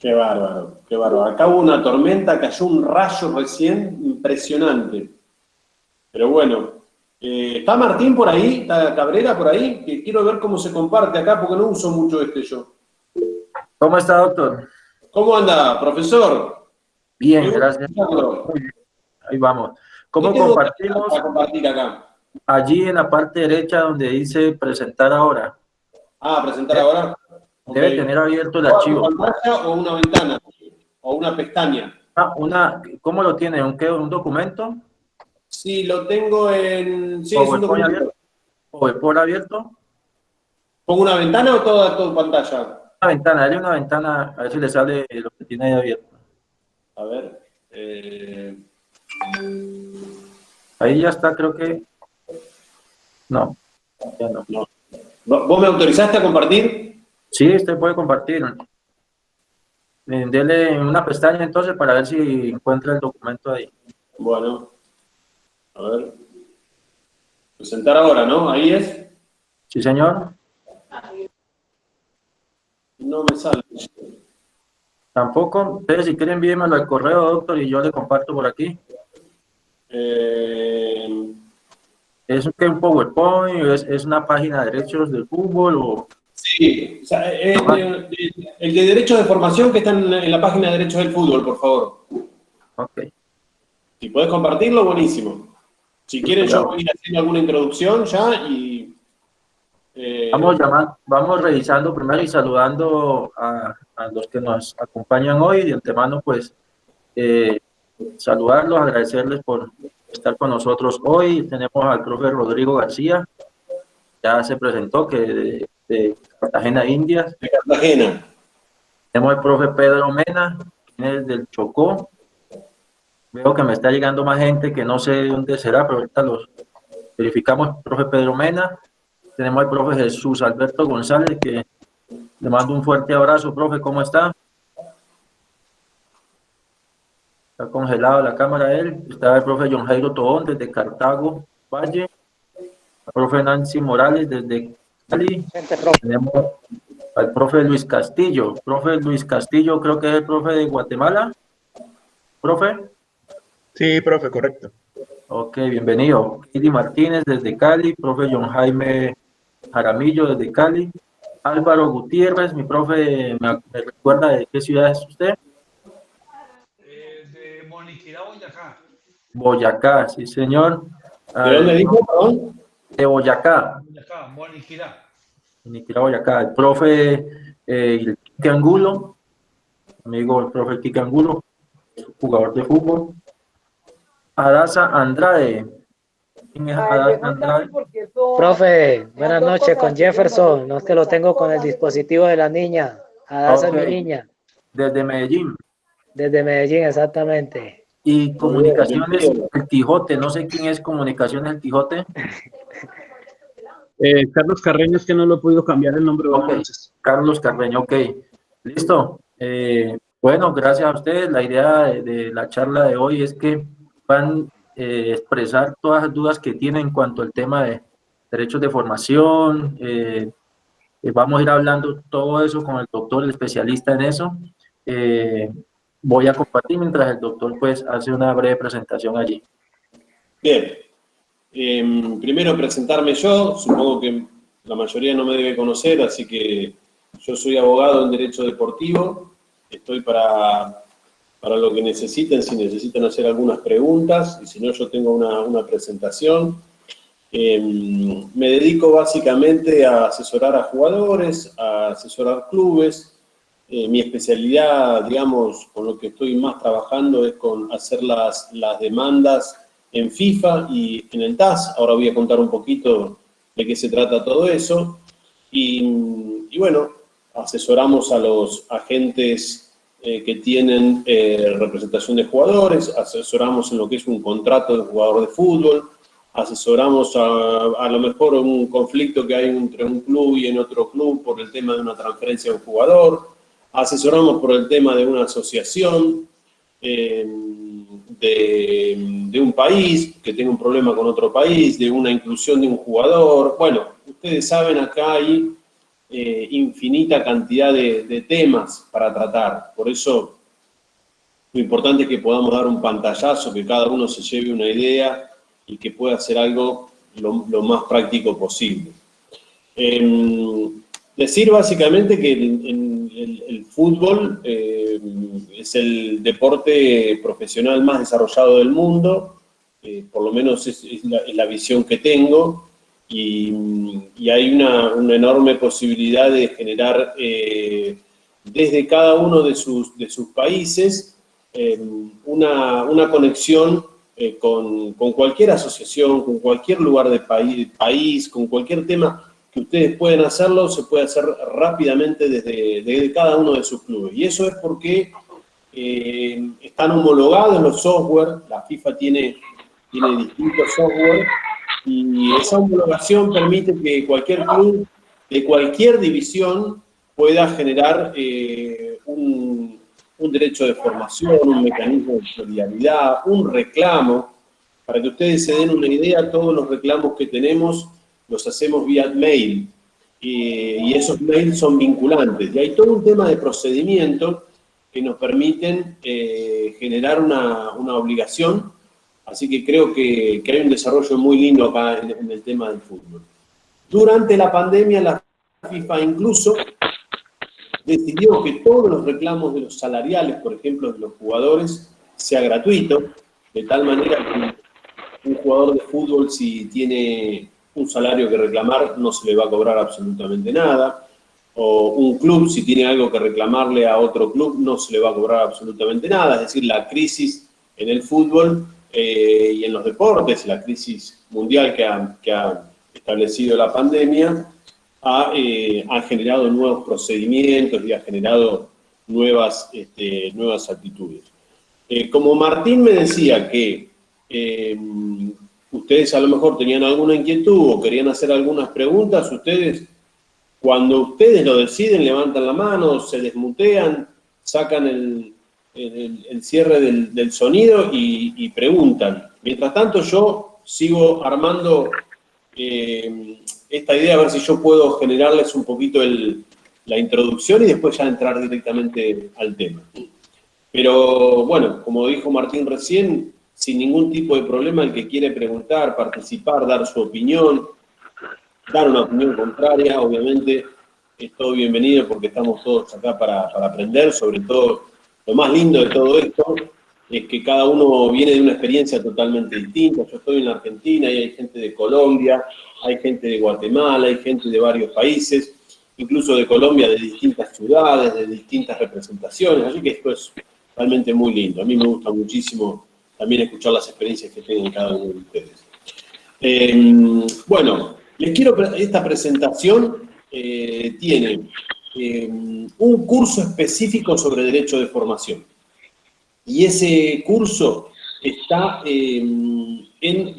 Qué bárbaro, qué bárbaro. Acá hubo una tormenta, cayó un rayo recién impresionante. Pero bueno, ¿está Martín por ahí? ¿Está Cabrera por ahí? Que quiero ver cómo se comparte acá porque no uso mucho yo. ¿Cómo está, doctor? ¿Cómo anda, profesor? Qué Bien, gusto gracias. escucharlo. Muy bien, ahí vamos. ¿Qué ¿Cómo tengo que hacer compartimos? para compartir acá? Allí en la parte derecha donde dice presentar ahora. Ah, presentar De- ahora. Ok. Debe tener abierto el ¿O a tu archivo. pantalla o una ventana? ¿O una pestaña? ¿Cómo lo tiene? ¿Un documento? Sí, lo tengo en... Sí, es un ¿PowerPoint documento. abierto? ¿PowerPoint abierto? ¿Pongo una ventana o toda tu pantalla? Una ventana, dale una ventana, a ver si le sale lo que tiene ahí abierto. A ver. Ahí ya está, creo que... No, ya no. No. ¿Vos me autorizaste a compartir? Sí, usted puede compartir. Dele en una pestaña entonces para ver si encuentra el documento ahí. Bueno, a ver. Presentar ahora, ¿no? Ahí es. Sí, señor. No me sale. Tampoco. Ustedes si quieren envíenmelo al correo, doctor, y yo le comparto por aquí. Eh, ¿Es que un PowerPoint? ¿Es una página de derechos del fútbol? O... sí, o sea, el de derechos de formación que está en la página de derechos del fútbol, por favor. Ok, Si podés compartirlo, buenísimo. Si listo, quieren, ya. yo voy a ir haciendo alguna introducción ya y... Vamos revisando primero y saludando a los que nos acompañan hoy. De antemano, pues, eh, saludarlos, agradecerles por estar con nosotros hoy. Tenemos al profe Rodrigo García, ya se presentó, que de Cartagena, Indias. de Cartagena. Tenemos al profe Pedro Mena, quien es del Chocó. Veo que me está llegando más gente que no sé de dónde será, pero ahorita los verificamos. Profe Pedro Mena. Tenemos al profe Jesús Alberto González, que le mando un fuerte abrazo. Profe, ¿cómo está? Está congelado la cámara él. Está el profe John Jairo Tobón desde Cartago, Valle. El profe Nancy Morales desde Cali. Tenemos al profe Luis Castillo. Profe Luis Castillo, creo que es el profe de Guatemala. Profe. Sí, profe, correcto. Ok, bienvenido. Kili Martínez desde Cali. Profe John Jaime Jaramillo desde Cali. Álvaro Gutiérrez, mi profe, ¿me recuerda de qué ciudad es usted? De Moniquirá, Boyacá. Boyacá, sí, señor. ¿De dónde dijo, perdón? De Boyacá. Boyacá, Moniquirá. Moniquirá, Boyacá. El profe Quique Angulo, amigo el profe Quique Angulo, jugador de fútbol. Adasa Andrade. ¿Quién es Adasa Andrade? Profe, buenas noches con Jefferson. No es que lo tengo con el dispositivo de la niña. Adasa es mi niña. Desde Medellín. Desde Medellín, exactamente. Y Muy bien, Comunicaciones bienvenido. El Quijote. No sé quién es Comunicaciones El Quijote. Carlos Carreño, es que no lo he podido cambiar el nombre. Buenas Ok, noches. Carlos Carreño, ok. Listo. Bueno, gracias a ustedes. La idea de la charla de hoy es que van a expresar todas las dudas que tienen en cuanto al tema de derechos de formación. Vamos a ir hablando todo eso con el doctor, el especialista en eso. Voy a compartir mientras el doctor pues hace una breve presentación allí. Bien. Primero presentarme yo, supongo que la mayoría no me debe conocer, así que yo soy abogado en Derecho Deportivo, estoy para lo que necesiten, si necesitan hacer algunas preguntas, y si no yo tengo una presentación. Me dedico básicamente a asesorar a jugadores, a asesorar clubes. Mi especialidad, digamos, con lo que estoy más trabajando es con hacer las demandas en FIFA y en el TAS. Ahora voy a contar un poquito de qué se trata todo eso. Y bueno, asesoramos a los agentes que tienen representación de jugadores, asesoramos en lo que es un contrato de jugador de fútbol, asesoramos a lo mejor un conflicto que hay entre un club y en otro club por el tema de una transferencia de un jugador, asesoramos por el tema de una asociación, de un país que tenga un problema con otro país, de una inclusión de un jugador. Bueno, ustedes saben, acá hay infinita cantidad de temas para tratar. Por eso, lo importante es que podamos dar un pantallazo, que cada uno se lleve una idea y que pueda hacer algo lo más práctico posible. Decir básicamente que el fútbol es el deporte profesional más desarrollado del mundo, por lo menos es la visión que tengo, y hay una enorme posibilidad de generar desde cada uno de sus países una conexión con cualquier asociación, con cualquier lugar del país, con cualquier tema que ustedes pueden hacerlo, se puede hacer rápidamente desde cada uno de sus clubes. Y eso es porque están homologados los software, la FIFA tiene distintos software, y esa homologación permite que cualquier club de cualquier división pueda generar un derecho de formación, un mecanismo de solidaridad, un reclamo. Para que ustedes se den una idea, todos los reclamos que tenemos los hacemos vía mail, y esos mails son vinculantes. Y hay todo un tema de procedimiento que nos permiten generar una obligación. Así que creo que hay un desarrollo muy lindo acá en el tema del fútbol. Durante la pandemia, la FIFA incluso decidió que todos los reclamos de los salariales, por ejemplo, de los jugadores, sea gratuito, de tal manera que un jugador de fútbol, si tiene un salario que reclamar, no se le va a cobrar absolutamente nada, o un club, si tiene algo que reclamarle a otro club, no se le va a cobrar absolutamente nada. Es decir, la crisis en el fútbol y en los deportes, la crisis mundial que ha establecido la pandemia, ha generado nuevos procedimientos y ha generado nuevas actitudes. Como Martín me decía que ustedes a lo mejor tenían alguna inquietud o querían hacer algunas preguntas, ustedes, cuando ustedes lo deciden, levantan la mano, se desmutean, sacan el cierre del sonido y preguntan. Mientras tanto, yo sigo armando esta idea, a ver si yo puedo generarles un poquito la introducción y después ya entrar directamente al tema. Pero bueno, como dijo Martín recién, sin ningún tipo de problema, el que quiere preguntar, participar, dar su opinión, dar una opinión contraria, obviamente es todo bienvenido porque estamos todos acá para aprender. Sobre todo, lo más lindo de todo esto es que cada uno viene de una experiencia totalmente distinta. Yo estoy en la Argentina y hay gente de Colombia, hay gente de Guatemala, hay gente de varios países, incluso de Colombia, de distintas ciudades, de distintas representaciones, así que esto es realmente muy lindo. A mí me gusta muchísimo también escuchar las experiencias que tienen cada uno de ustedes. Bueno, esta presentación tiene un curso específico sobre derecho de formación. Y ese curso está en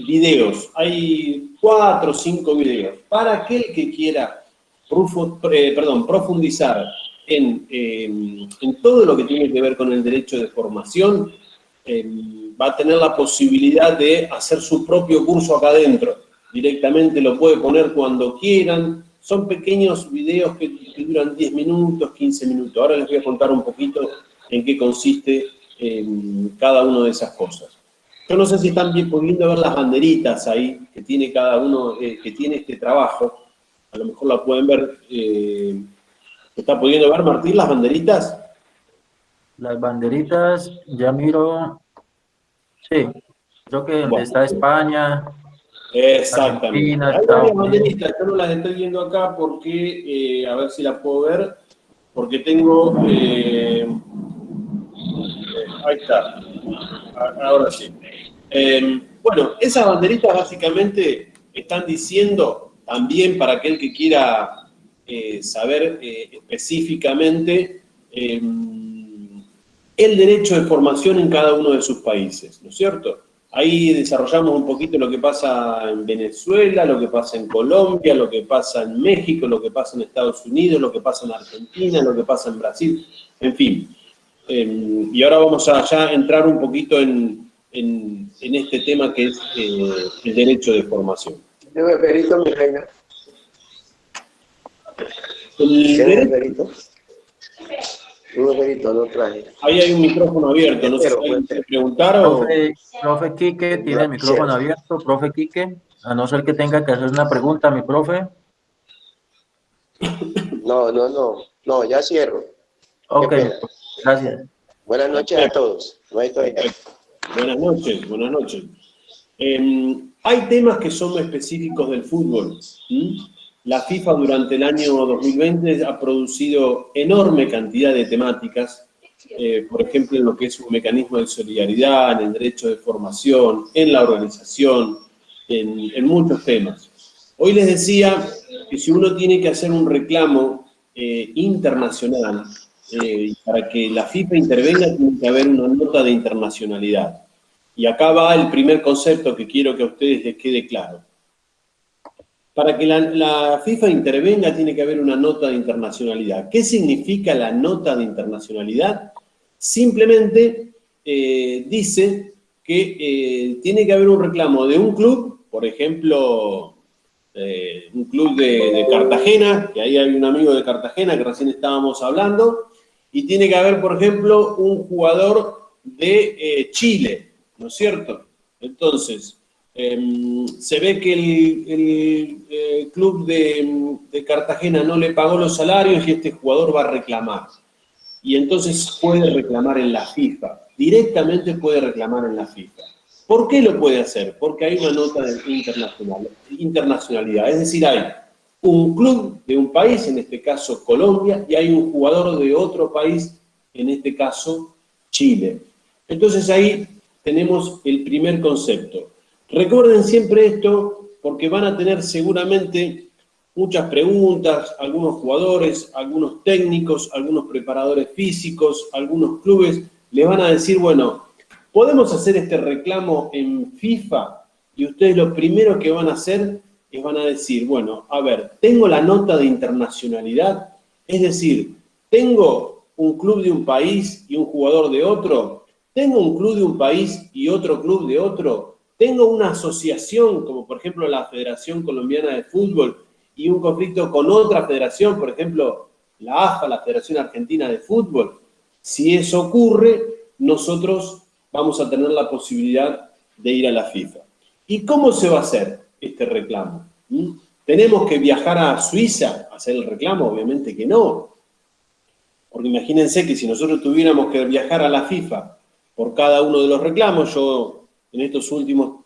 videos. Hay 4 o 5 videos. Para aquel que quiera profundizar en todo lo que tiene que ver con el derecho de formación, va a tener la posibilidad de hacer su propio curso acá adentro. Directamente lo puede poner cuando quieran. Son pequeños videos que duran 10 minutos, 15 minutos. Ahora les voy a contar un poquito en qué consiste cada una de esas cosas. Yo no sé si están bien pudiendo ver las banderitas ahí que tiene cada uno, que tiene este trabajo. A lo mejor la pueden ver. ¿Está pudiendo ver, Martín, las banderitas? Las banderitas, ya miro, sí, creo que donde está España, Exactamente. Argentina, Hay Estados varias Unidos. banderitas, yo no las estoy viendo acá porque, a ver si las puedo ver, porque tengo, ahí está, ahora sí. Bueno, esas banderitas básicamente están diciendo, también para aquel que quiera saber específicamente, el derecho de formación en cada uno de sus países, ¿no es cierto? Ahí desarrollamos un poquito lo que pasa en Venezuela, lo que pasa en Colombia, lo que pasa en México, lo que pasa en Estados Unidos, lo que pasa en Argentina, lo que pasa en Brasil, en fin. Y ahora vamos a ya entrar un poquito en este tema que es el derecho de formación. El derecho, no traje. ahí hay un micrófono abierto, no sé si alguien quiere preguntar o... Profe Quique tiene el micrófono abierto. Profe Quique, a no ser que tenga que hacer una pregunta, mi profe. No, ya cierro. Ok, gracias. Buenas noches a todos. Buenas noches, buenas noches. Hay temas que son específicos del fútbol. La FIFA durante el año 2020 ha producido enorme cantidad de temáticas, por ejemplo, en lo que es un mecanismo de solidaridad, en el derecho de formación, en la organización, en muchos temas. Hoy les decía que si uno tiene que hacer un reclamo internacional, para que la FIFA intervenga tiene que haber una nota de internacionalidad. Y acá va el primer concepto que quiero que a ustedes les quede claro. Para que la FIFA intervenga tiene que haber una nota de internacionalidad. ¿Qué significa la nota de internacionalidad? Simplemente dice que tiene que haber un reclamo de un club, por ejemplo, un club de Cartagena, que ahí hay un amigo de Cartagena que recién estábamos hablando, y tiene que haber, por ejemplo, un jugador de Chile, ¿no es cierto? Entonces, se ve que el club de Cartagena no le pagó los salarios y este jugador va a reclamar. Y entonces puede reclamar en la FIFA, directamente puede reclamar en la FIFA. ¿Por qué lo puede hacer? Porque hay una nota de internacionalidad, es decir, hay un club de un país, en este caso Colombia, y hay un jugador de otro país, en este caso Chile. Entonces ahí tenemos el primer concepto. Recuerden siempre esto porque van a tener seguramente muchas preguntas, algunos jugadores, algunos técnicos, algunos preparadores físicos, algunos clubes les van a decir, bueno, ¿podemos hacer este reclamo en FIFA? Y ustedes lo primero que van a hacer es van a decir, bueno, a ver, tengo la nota de internacionalidad, es decir, tengo un club de un país y un jugador de otro, tengo un club de un país y otro club de otro, tengo una asociación, como por ejemplo la Federación Colombiana de Fútbol, y un conflicto con otra federación, por ejemplo, la AFA, la Federación Argentina de Fútbol. Si eso ocurre, nosotros vamos a tener la posibilidad de ir a la FIFA. ¿Y cómo se va a hacer este reclamo? ¿Tenemos que viajar a Suiza a hacer el reclamo? Obviamente que no. Porque imagínense que si nosotros tuviéramos que viajar a la FIFA por cada uno de los reclamos, yo en estos últimos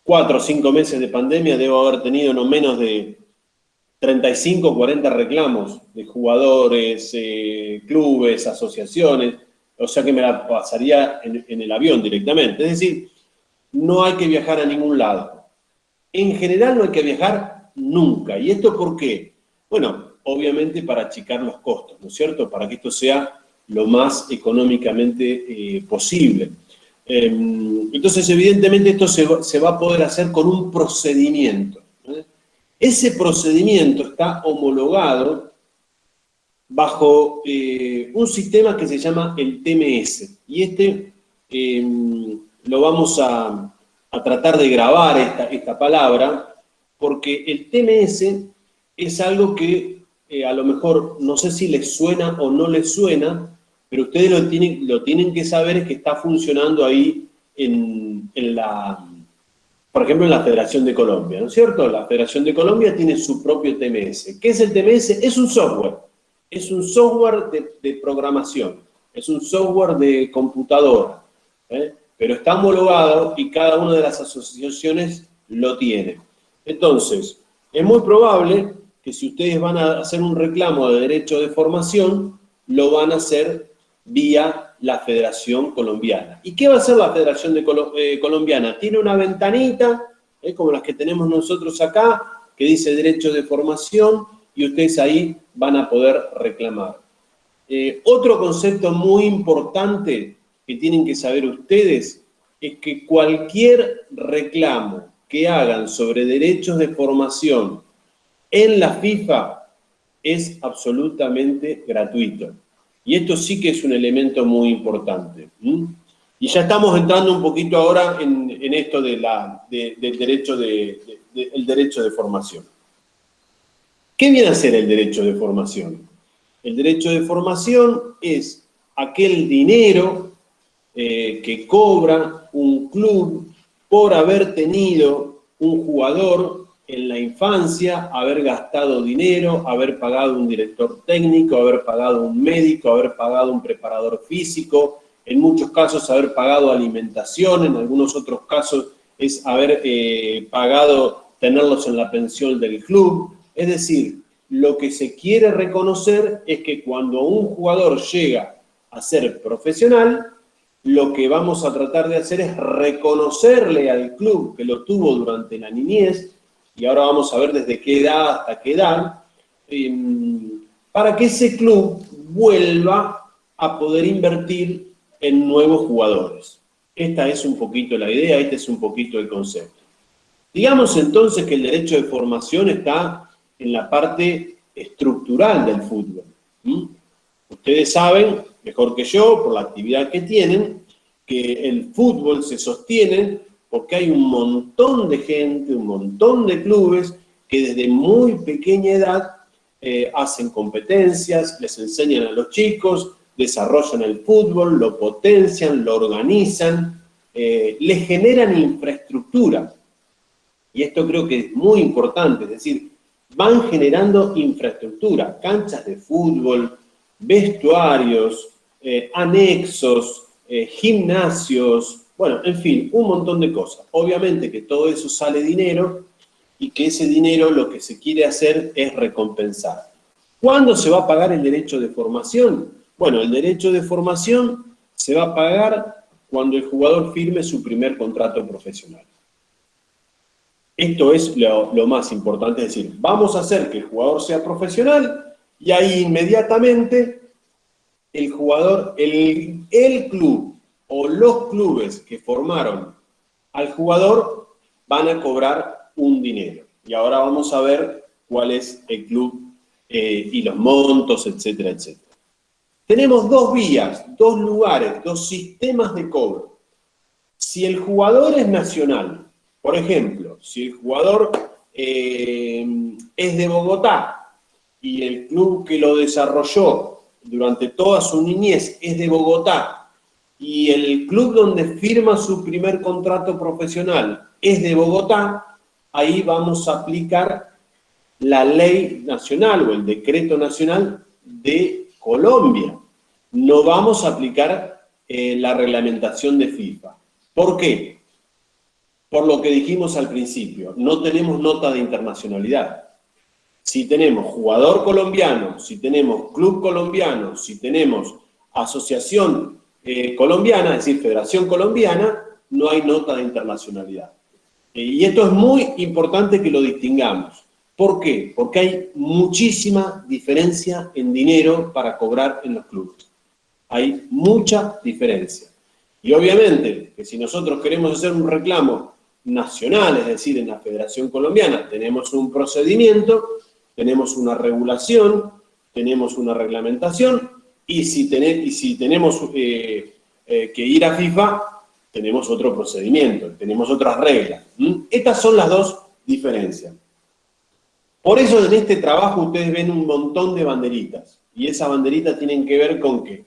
4 o 5 meses de pandemia debo haber tenido no menos de 35 o 40 reclamos de jugadores, clubes, asociaciones, o sea que me la pasaría en el avión directamente. Es decir, no hay que viajar a ningún lado. En general no hay que viajar nunca. ¿Y esto por qué? Bueno, obviamente para achicar los costos, ¿no es cierto? Para que esto sea lo más económicamente posible. Entonces, evidentemente, esto se va a poder hacer con un procedimiento. Ese procedimiento está homologado bajo un sistema que se llama el TMS. Y lo vamos a tratar de grabar esta palabra, porque el TMS es algo que a lo mejor no sé si les suena o no les suena, pero ustedes lo tienen que saber, es que está funcionando ahí por ejemplo, en la Federación de Colombia, ¿no es cierto? La Federación de Colombia tiene su propio TMS. ¿Qué es el TMS? Es un software de programación, es un software de computadora, pero está homologado y cada una de las asociaciones lo tiene. Entonces, es muy probable que si ustedes van a hacer un reclamo de derecho de formación, lo van a hacer vía la Federación Colombiana. ¿Y qué va a hacer la Federación Colombiana? Tiene una ventanita, como las que tenemos nosotros acá, que dice derecho de formación, y ustedes ahí van a poder reclamar. Otro concepto muy importante que tienen que saber ustedes es que cualquier reclamo que hagan sobre derechos de formación en la FIFA es absolutamente gratuito. Y esto sí que es un elemento muy importante. Y ya estamos entrando un poquito ahora en esto del derecho de formación. ¿Qué viene a ser el derecho de formación? El derecho de formación es aquel dinero que cobra un club por haber tenido un jugador en la infancia, haber gastado dinero, haber pagado un director técnico, haber pagado un médico, haber pagado un preparador físico, en muchos casos haber pagado alimentación, en algunos otros casos es haber pagado tenerlos en la pensión del club. Es decir, lo que se quiere reconocer es que cuando un jugador llega a ser profesional, lo que vamos a tratar de hacer es reconocerle al club que lo tuvo durante la niñez, y ahora vamos a ver desde qué edad hasta qué edad, para que ese club vuelva a poder invertir en nuevos jugadores. Esta es un poquito la idea, este es un poquito el concepto. Digamos entonces que el derecho de formación está en la parte estructural del fútbol. Ustedes saben, mejor que yo, por la actividad que tienen, que el fútbol se sostiene porque hay un montón de gente, un montón de clubes que desde muy pequeña edad hacen competencias, les enseñan a los chicos, desarrollan el fútbol, lo potencian, lo organizan, le generan infraestructura. Y esto creo que es muy importante, es decir, van generando infraestructura, canchas de fútbol, vestuarios, anexos, gimnasios, bueno, en fin, un montón de cosas. Obviamente que todo eso sale dinero y que ese dinero lo que se quiere hacer es recompensar. ¿Cuándo se va a pagar el derecho de formación? Bueno, el derecho de formación se va a pagar cuando el jugador firme su primer contrato profesional. Esto es lo más importante, es decir, vamos a hacer que el jugador sea profesional y ahí inmediatamente el jugador, el club o los clubes que formaron al jugador van a cobrar un dinero. Y ahora vamos a ver cuál es el club y los montos, etcétera, etcétera. Tenemos dos vías, dos lugares, dos sistemas de cobro. Si el jugador es nacional, por ejemplo, si el jugador es de Bogotá y el club que lo desarrolló durante toda su niñez es de Bogotá y el club donde firma su primer contrato profesional es de Bogotá, ahí vamos a aplicar la ley nacional o el decreto nacional de Colombia. No vamos a aplicar la reglamentación de FIFA. ¿Por qué? Por lo que dijimos al principio, no tenemos nota de internacionalidad. Si tenemos jugador colombiano, si tenemos club colombiano, si tenemos asociación colombiana, es decir, federación colombiana, no hay nota de internacionalidad. Y esto es muy importante que lo distingamos. ¿Por qué? Porque hay muchísima diferencia en dinero para cobrar en los clubes. Hay mucha diferencia. Y obviamente que si nosotros queremos hacer un reclamo nacional, es decir, en la Federación Colombiana, tenemos un procedimiento, tenemos una regulación, tenemos una reglamentación, y si tenemos que ir a FIFA, tenemos otro procedimiento, tenemos otras reglas. Estas son las dos diferencias. Por eso en este trabajo ustedes ven un montón de banderitas, y esas banderitas tienen que ver con que,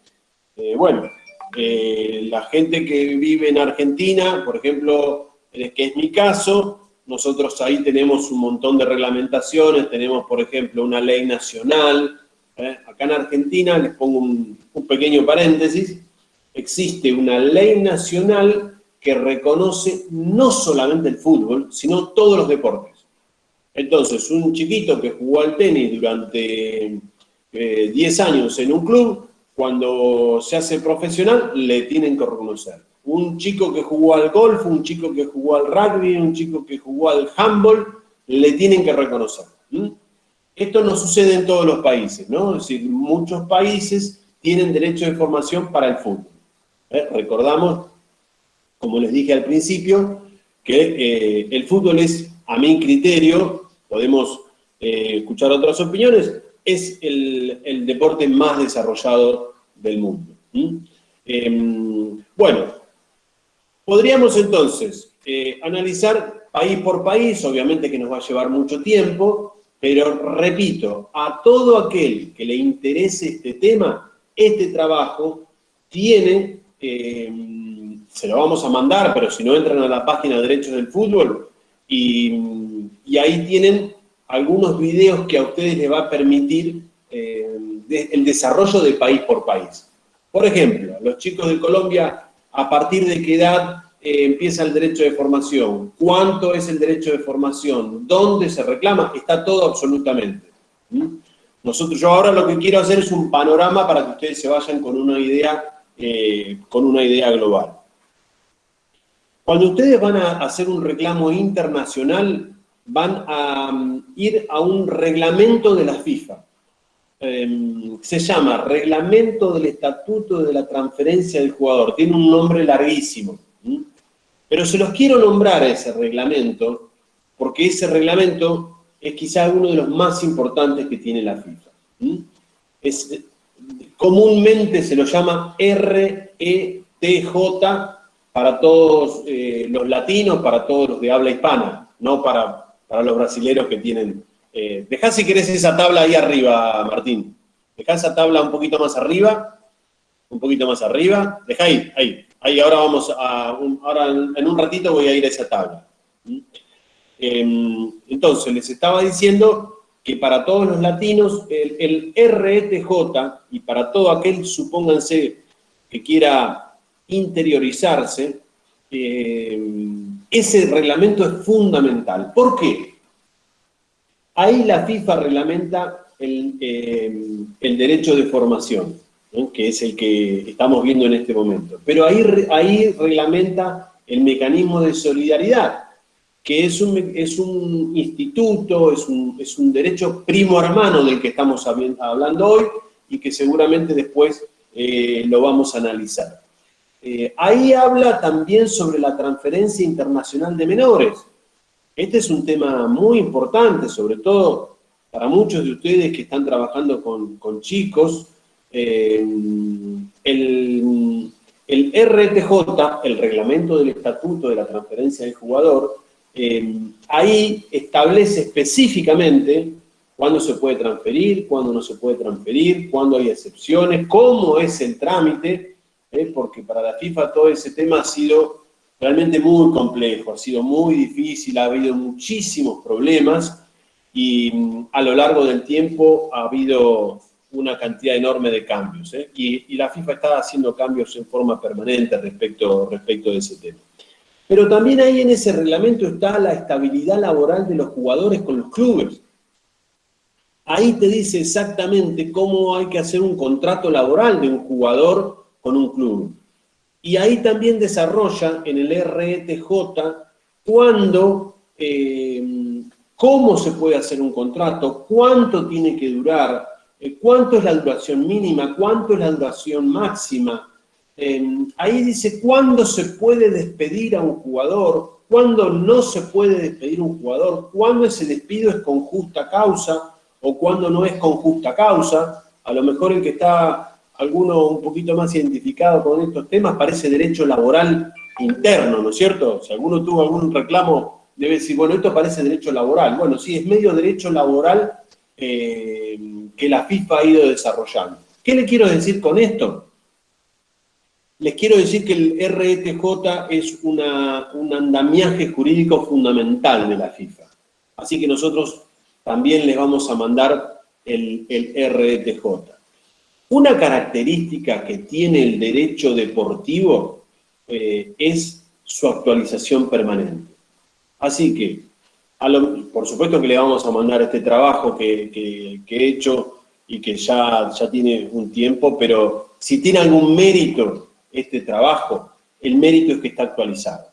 la gente que vive en Argentina, por ejemplo, que es mi caso, nosotros ahí tenemos un montón de reglamentaciones, tenemos, por ejemplo, una ley nacional. Acá en Argentina, les pongo un pequeño paréntesis, existe una ley nacional que reconoce no solamente el fútbol, sino todos los deportes. Entonces, un chiquito que jugó al tenis durante 10 años en un club, cuando se hace profesional, le tienen que reconocer. Un chico que jugó al golf, un chico que jugó al rugby, un chico que jugó al handball, le tienen que reconocer. Esto no sucede en todos los países, ¿no? Es decir, muchos países tienen derecho de formación para el fútbol. Recordamos, como les dije al principio, que el fútbol es, a mi criterio, podemos escuchar otras opiniones, es el deporte más desarrollado del mundo. Podríamos entonces analizar país por país, obviamente que nos va a llevar mucho tiempo, Pero repito, a todo aquel que le interese este tema, este trabajo tiene, se lo vamos a mandar, pero si no entran a la página de Derechos del Fútbol, y ahí tienen algunos videos que a ustedes les va a permitir el desarrollo de país por país. Por ejemplo, los chicos de Colombia, ¿a partir de qué edad empieza el derecho de formación? ¿Cuánto es el derecho de formación? ¿Dónde se reclama? Está todo absolutamente. Yo ahora lo que quiero hacer es un panorama para que ustedes se vayan con una idea global. Cuando ustedes van a hacer un reclamo internacional, van a ir a un reglamento de la FIFA. Se llama Reglamento del Estatuto de la Transferencia del Jugador. Tiene un nombre larguísimo. Pero se los quiero nombrar a ese reglamento, porque ese reglamento es quizá uno de los más importantes que tiene la FIFA. Comúnmente se lo llama RETJ para todos los latinos, para todos los de habla hispana, no para los brasileros que tienen. Dejá si querés esa tabla ahí arriba, Martín. Dejá esa tabla un poquito más arriba. Dejá ahí, ahora vamos ahora en un ratito voy a ir a esa tabla. Entonces, les estaba diciendo que para todos los latinos, el RETJ, y para todo aquel, supónganse, que quiera interiorizarse, ese reglamento es fundamental. ¿Por qué? Ahí la FIFA reglamenta el derecho de formación, ¿no? Que es el que estamos viendo en este momento. Pero ahí reglamenta el mecanismo de solidaridad, que es un instituto, es un derecho primo hermano del que estamos hablando hoy y que seguramente después lo vamos a analizar. Ahí habla también sobre la transferencia internacional de menores. Este es un tema muy importante, sobre todo para muchos de ustedes que están trabajando con chicos. El RTJ, el Reglamento del Estatuto de la Transferencia del Jugador, ahí establece específicamente cuándo se puede transferir, cuándo no se puede transferir, cuándo hay excepciones, cómo es el trámite, porque para la FIFA todo ese tema ha sido realmente muy complejo, ha sido muy difícil, ha habido muchísimos problemas y a lo largo del tiempo ha habido una cantidad enorme de cambios, y la FIFA está haciendo cambios en forma permanente respecto de ese tema. Pero también ahí en ese reglamento está la estabilidad laboral de los jugadores con los clubes. Ahí te dice exactamente cómo hay que hacer un contrato laboral de un jugador con un club. Y ahí también desarrolla en el RETJ cómo se puede hacer un contrato, cuánto tiene que durar, cuánto es la duración mínima, cuánto es la duración máxima. Ahí dice cuándo se puede despedir a un jugador, cuándo no se puede despedir a un jugador, cuándo ese despido es con justa causa o cuándo no es con justa causa. A lo mejor el que está alguno un poquito más identificado con estos temas parece derecho laboral interno, ¿no es cierto? Si alguno tuvo algún reclamo, debe decir, bueno, esto parece derecho laboral. Bueno, sí, es medio derecho laboral que la FIFA ha ido desarrollando. ¿Qué le quiero decir con esto? Les quiero decir que el RETJ es un andamiaje jurídico fundamental de la FIFA. Así que nosotros también les vamos a mandar el RETJ. Una característica que tiene el derecho deportivo es su actualización permanente. Así que, por supuesto que le vamos a mandar este trabajo que he hecho y que ya tiene un tiempo, pero si tiene algún mérito este trabajo, el mérito es que está actualizado.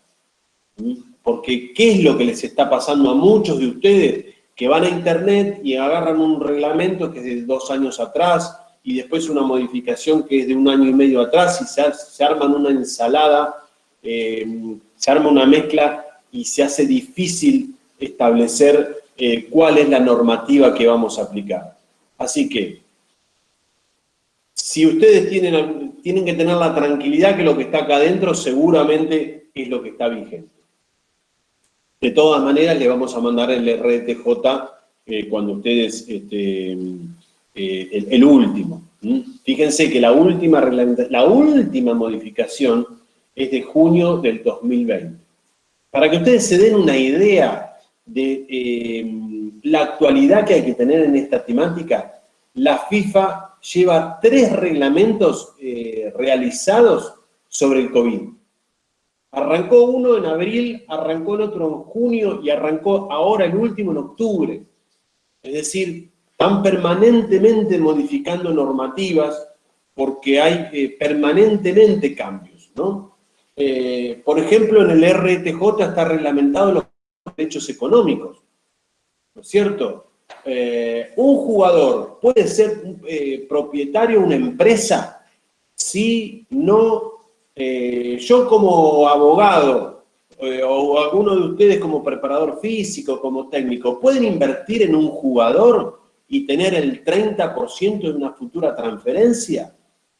Porque ¿qué es lo que les está pasando a muchos de ustedes que van a internet y agarran un reglamento que es de 2 años atrás y después una modificación que es de 1 año y medio atrás y se arman una ensalada, se arma una mezcla y se hace difícil establecer cuál es la normativa que vamos a aplicar? Así que, si ustedes tienen que tener la tranquilidad que lo que está acá adentro seguramente es lo que está vigente. De todas maneras, le vamos a mandar el RTJ cuando ustedes, el último. Fíjense que la última modificación es de junio del 2020. Para que ustedes se den una idea de la actualidad que hay que tener en esta temática, la FIFA lleva 3 reglamentos realizados sobre el COVID. Arrancó uno en abril, arrancó el otro en junio y arrancó ahora el último en octubre. Es decir, están permanentemente modificando normativas porque hay permanentemente cambios, ¿no? Por ejemplo, en el RTJ está reglamentado los derechos económicos, ¿no es cierto? Un jugador puede ser propietario de una empresa si no... yo como abogado o alguno de ustedes como preparador físico, como técnico, ¿pueden invertir en un jugador y tener el 30% de una futura transferencia?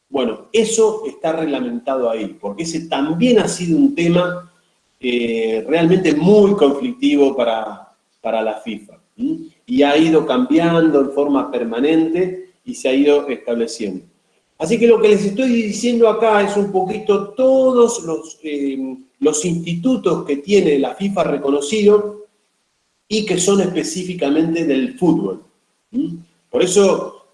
Bueno, eso está reglamentado ahí, porque ese también ha sido un tema realmente muy conflictivo para la FIFA. Y ha ido cambiando en forma permanente y se ha ido estableciendo. Así que lo que les estoy diciendo acá es un poquito todos los institutos que tiene la FIFA reconocido y que son específicamente del fútbol. Por eso,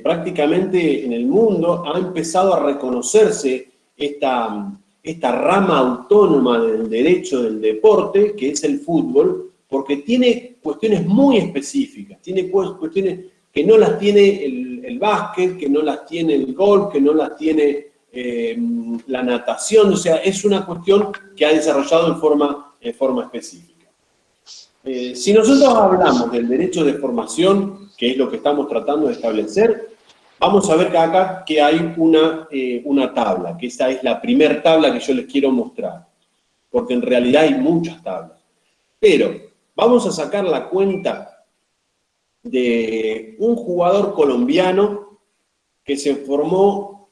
prácticamente en el mundo ha empezado a reconocerse esta rama autónoma del derecho del deporte, que es el fútbol, porque tiene cuestiones muy específicas, tiene cuestiones que no las tiene el básquet, que no las tiene el golf, que no las tiene la natación, o sea, es una cuestión que ha desarrollado en forma específica. Si nosotros hablamos del derecho de formación, que es lo que estamos tratando de establecer, vamos a ver que acá que hay una tabla, que esta es la primera tabla que yo les quiero mostrar, porque en realidad hay muchas tablas. Pero vamos a sacar la cuenta de un jugador colombiano que se formó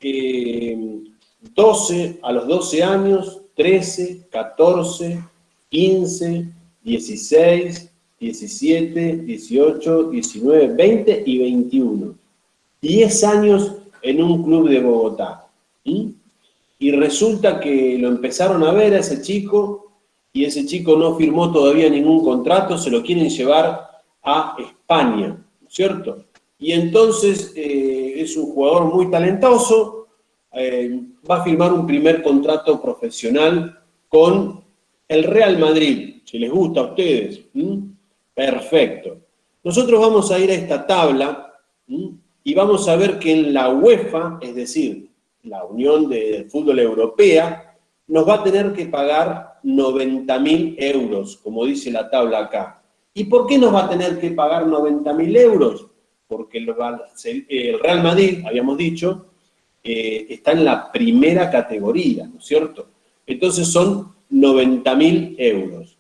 a los 12 años, 13, 14, 15, 16, 17, 18, 19, 20 y 21. 10 años en un club de Bogotá. Y resulta que lo empezaron a ver a ese chico y ese chico no firmó todavía ningún contrato, se lo quieren llevar a España, ¿no es cierto? Y entonces es un jugador muy talentoso, va a firmar un primer contrato profesional con el Real Madrid, si les gusta a ustedes. Perfecto. Nosotros vamos a ir a esta tabla y vamos a ver que en la UEFA, es decir, la Unión de Fútbol Europea, nos va a tener que pagar 90.000 euros, como dice la tabla acá. ¿Y por qué nos va a tener que pagar 90.000 euros? Porque el Real Madrid, habíamos dicho, está en la primera categoría, ¿no es cierto? Entonces son 90.000 euros.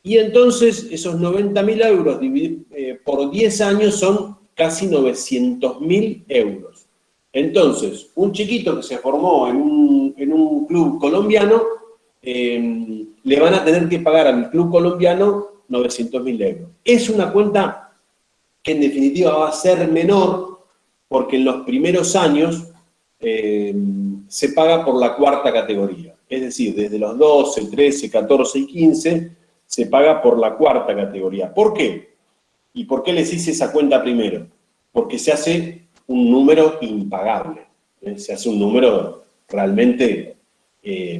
Y entonces esos 90.000 euros por 10 años son casi 900.000 euros. Entonces, un chiquito que se formó en un club colombiano, le van a tener que pagar al club colombiano 900.000 euros. Es una cuenta que en definitiva va a ser menor porque en los primeros años se paga por la cuarta categoría. Es decir, desde los 12, 13, 14 y 15 se paga por la cuarta categoría. ¿Por qué? ¿Y por qué les hice esa cuenta primero? Porque se hace un número impagable. Se hace un número realmente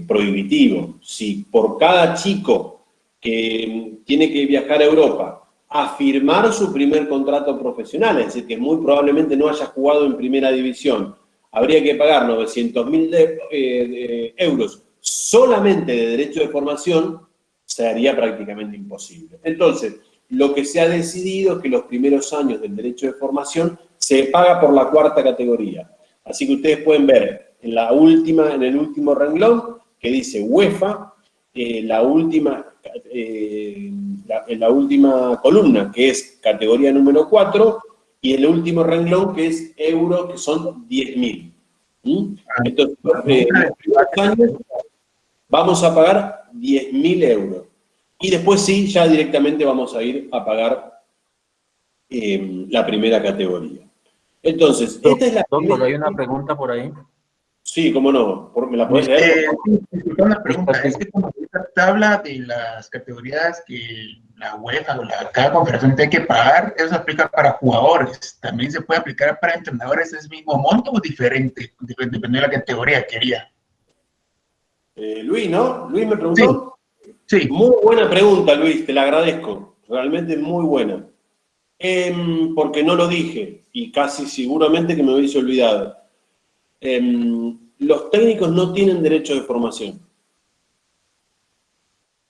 prohibitivo. Si por cada chico que tiene que viajar a Europa a firmar su primer contrato profesional, es decir, que muy probablemente no haya jugado en primera división, habría que pagar 900.000 euros solamente de derecho de formación, sería prácticamente imposible. Entonces, lo que se ha decidido es que los primeros años del derecho de formación se paga por la cuarta categoría. Así que ustedes pueden ver en el último renglón que dice UEFA, en la última columna, que es categoría número 4, y el último renglón, que es euro, que son 10.000. Entonces, los primeros años vamos a pagar 10.000 euros. Y después sí, ya directamente vamos a ir a pagar la primera categoría. Entonces, esta es la Doctor, hay una pregunta por ahí. Sí, cómo no. ¿Me la podés leer? Una pregunta. Es que como esta tabla de las categorías que la UEFA o cada confederación tiene que pagar, eso se aplica para jugadores. ¿También se puede aplicar para entrenadores ese mismo monto o diferente? Depende de la categoría que quería. Luis, ¿no? Luis me preguntó. Sí. Muy buena pregunta, Luis, te la agradezco. Realmente muy buena. Porque no lo dije y casi seguramente que me hubiese olvidado. Los técnicos no tienen derecho de formación.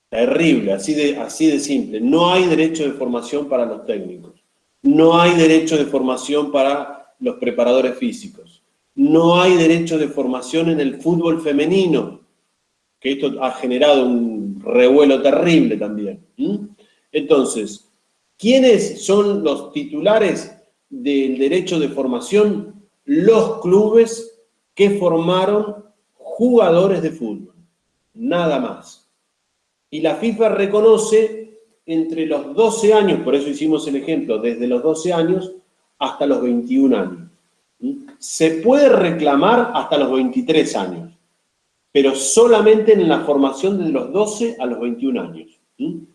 Terrible, así de simple. No hay derecho de formación para los técnicos. No hay derecho de formación para los preparadores físicos. No hay derecho de formación en el fútbol femenino, que esto ha generado un revuelo terrible también. Entonces, ¿quiénes son los titulares del derecho de formación? Los clubes que formaron jugadores de fútbol, nada más. Y la FIFA reconoce entre los 12 años, por eso hicimos el ejemplo, desde los 12 años hasta los 21 años. Se puede reclamar hasta los 23 años, pero solamente en la formación de los 12 a los 21 años.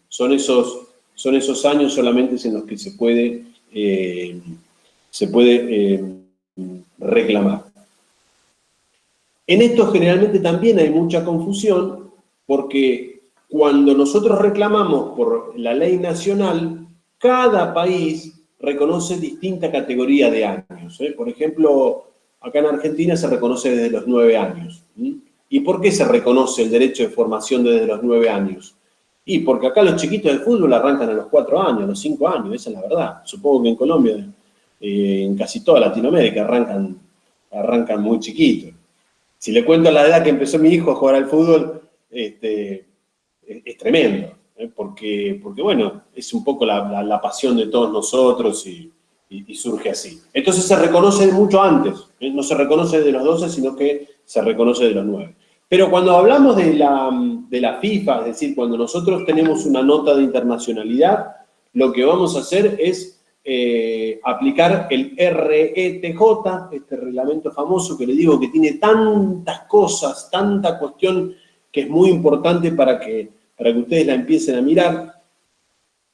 Son esos años solamente en los que se puede reclamar. En esto generalmente también hay mucha confusión porque cuando nosotros reclamamos por la ley nacional, cada país reconoce distinta categoría de años. Por ejemplo, acá en Argentina se reconoce desde los 9 años. ¿Y por qué se reconoce el derecho de formación desde los 9 años? Y porque acá los chiquitos de fútbol arrancan a los 4 años, a los 5 años, esa es la verdad. Supongo que en Colombia, en casi toda Latinoamérica, arrancan muy chiquitos. Si le cuento la edad que empezó mi hijo a jugar al fútbol, es tremendo, porque bueno, es un poco la pasión de todos nosotros y surge así. Entonces se reconoce mucho antes, no se reconoce de los 12, sino que se reconoce de los 9. Pero cuando hablamos de la FIFA, es decir, cuando nosotros tenemos una nota de internacionalidad, lo que vamos a hacer es aplicar el RETJ, este reglamento famoso que le digo que tiene tantas cosas, tanta cuestión que es muy importante para que ustedes la empiecen a mirar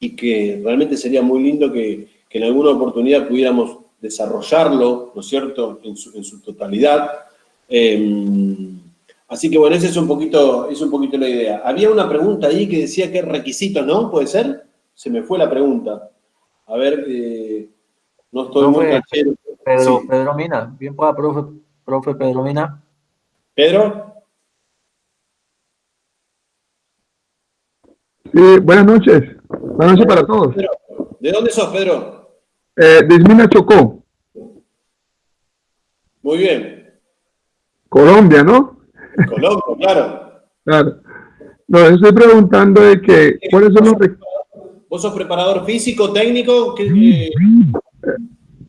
y que realmente sería muy lindo que en alguna oportunidad pudiéramos desarrollarlo, ¿no es cierto?, en su totalidad. Así que bueno, esa es un poquito la idea. Había una pregunta ahí que decía qué requisitos, ¿no? ¿Puede ser? Se me fue la pregunta. A ver, no estoy muy canchero. Sí. Pedro Mina, bien pueda, profe Pedro Mina. ¿Pedro? Sí, buenas noches. Buenas noches para todos. Pedro, ¿de dónde sos, Pedro? De Ismina, Chocó. Muy bien. Colombia, ¿no? Colombia, claro. Claro. No, estoy preguntando de que, ¿cuáles son los requisitos? ¿Vos sos preparador físico, técnico?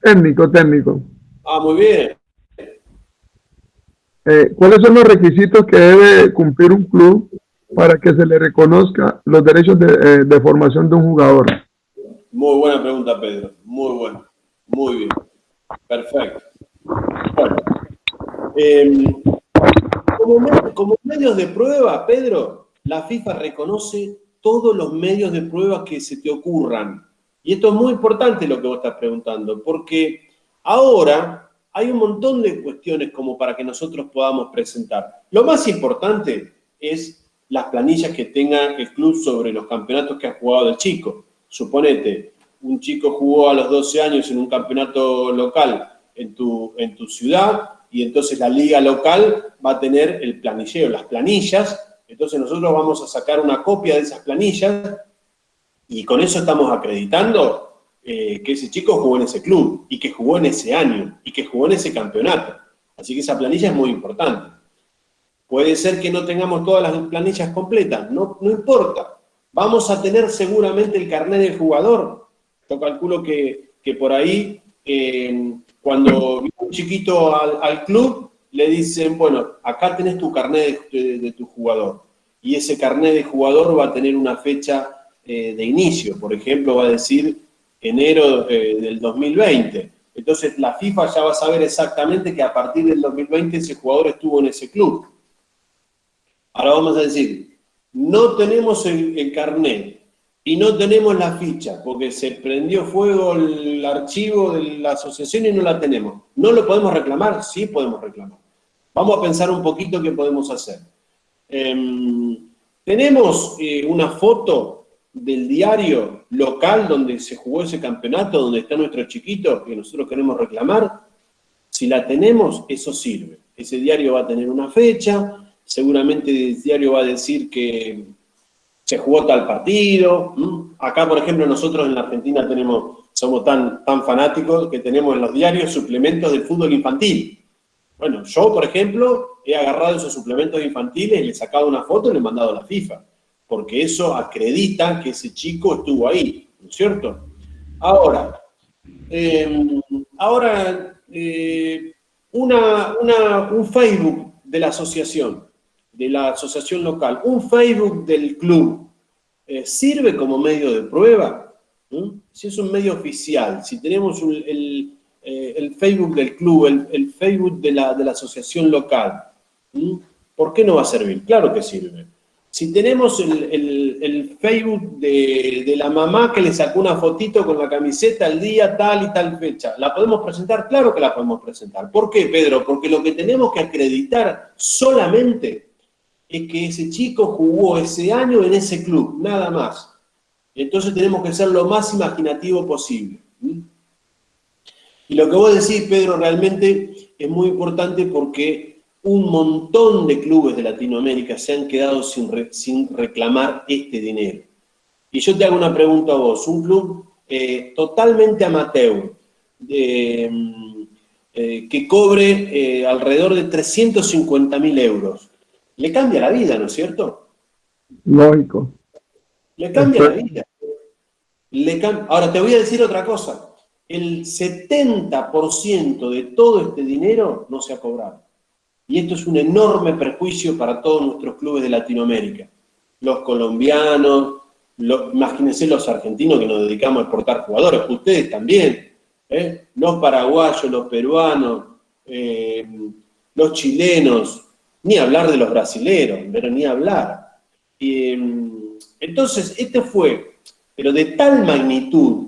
Técnico. Ah, muy bien. ¿Cuáles son los requisitos que debe cumplir un club para que se le reconozca los derechos de formación de un jugador? Muy buena pregunta, Pedro. Muy buena. Muy bien. Perfecto. Bueno. Como medios de prueba, Pedro, la FIFA reconoce todos los medios de prueba que se te ocurran. Y esto es muy importante lo que vos estás preguntando, porque ahora hay un montón de cuestiones como para que nosotros podamos presentar. Lo más importante es las planillas que tenga el club sobre los campeonatos que ha jugado el chico. Suponete, un chico jugó a los 12 años en un campeonato local en tu ciudad, y entonces la liga local va a tener el planilleo, las planillas. Entonces nosotros vamos a sacar una copia de esas planillas y con eso estamos acreditando que ese chico jugó en ese club y que jugó en ese año y que jugó en ese campeonato. Así que esa planilla es muy importante. Puede ser que no tengamos todas las planillas completas, no importa. Vamos a tener seguramente el carnet del jugador. Yo calculo que por ahí, cuando viene un chiquito al club, le dicen, bueno, acá tenés tu carnet de tu jugador. Y ese carnet de jugador va a tener una fecha de inicio. Por ejemplo, va a decir enero del 2020. Entonces la FIFA ya va a saber exactamente que a partir del 2020 ese jugador estuvo en ese club. Ahora vamos a decir, no tenemos el carnet y no tenemos la ficha porque se prendió fuego el archivo de la asociación y no la tenemos. ¿No lo podemos reclamar? Sí podemos reclamar. Vamos a pensar un poquito qué podemos hacer. Tenemos una foto del diario local donde se jugó ese campeonato, donde está nuestro chiquito que nosotros queremos reclamar. Si la tenemos, eso sirve. Ese diario va a tener una fecha, seguramente el diario va a decir que se jugó tal partido. Acá, por ejemplo, nosotros en la Argentina somos tan fanáticos que tenemos en los diarios suplementos del fútbol infantil. Bueno, yo, por ejemplo, he agarrado esos suplementos infantiles y le he sacado una foto y le he mandado a la FIFA, porque eso acredita que ese chico estuvo ahí, ¿no es cierto? Ahora, un Facebook de la asociación local, un Facebook del club, ¿sirve como medio de prueba? Si es un medio oficial, si tenemos el Facebook del club, el Facebook de la asociación local, ¿por qué no va a servir? Claro que sirve. Si tenemos el Facebook de la mamá que le sacó una fotito con la camiseta el día tal y tal fecha, ¿la podemos presentar? Claro que la podemos presentar. ¿Por qué, Pedro? Porque lo que tenemos que acreditar solamente es que ese chico jugó ese año en ese club, nada más. Entonces tenemos que ser lo más imaginativo posible. Y lo que vos decís, Pedro, realmente es muy importante porque un montón de clubes de Latinoamérica se han quedado sin reclamar este dinero. Y yo te hago una pregunta a vos, un club totalmente amateur, que cobre alrededor de 350.000 euros, le cambia la vida, ¿no es cierto? Lógico. Le cambia la vida. Ahora te voy a decir otra cosa, el 70% de todo este dinero no se ha cobrado. Y esto es un enorme perjuicio para todos nuestros clubes de Latinoamérica. Los colombianos, imagínense los argentinos que nos dedicamos a exportar jugadores, ustedes también, los paraguayos, los peruanos, los chilenos, ni hablar de los brasileros, pero ni hablar. Entonces, este fue, pero de tal magnitud,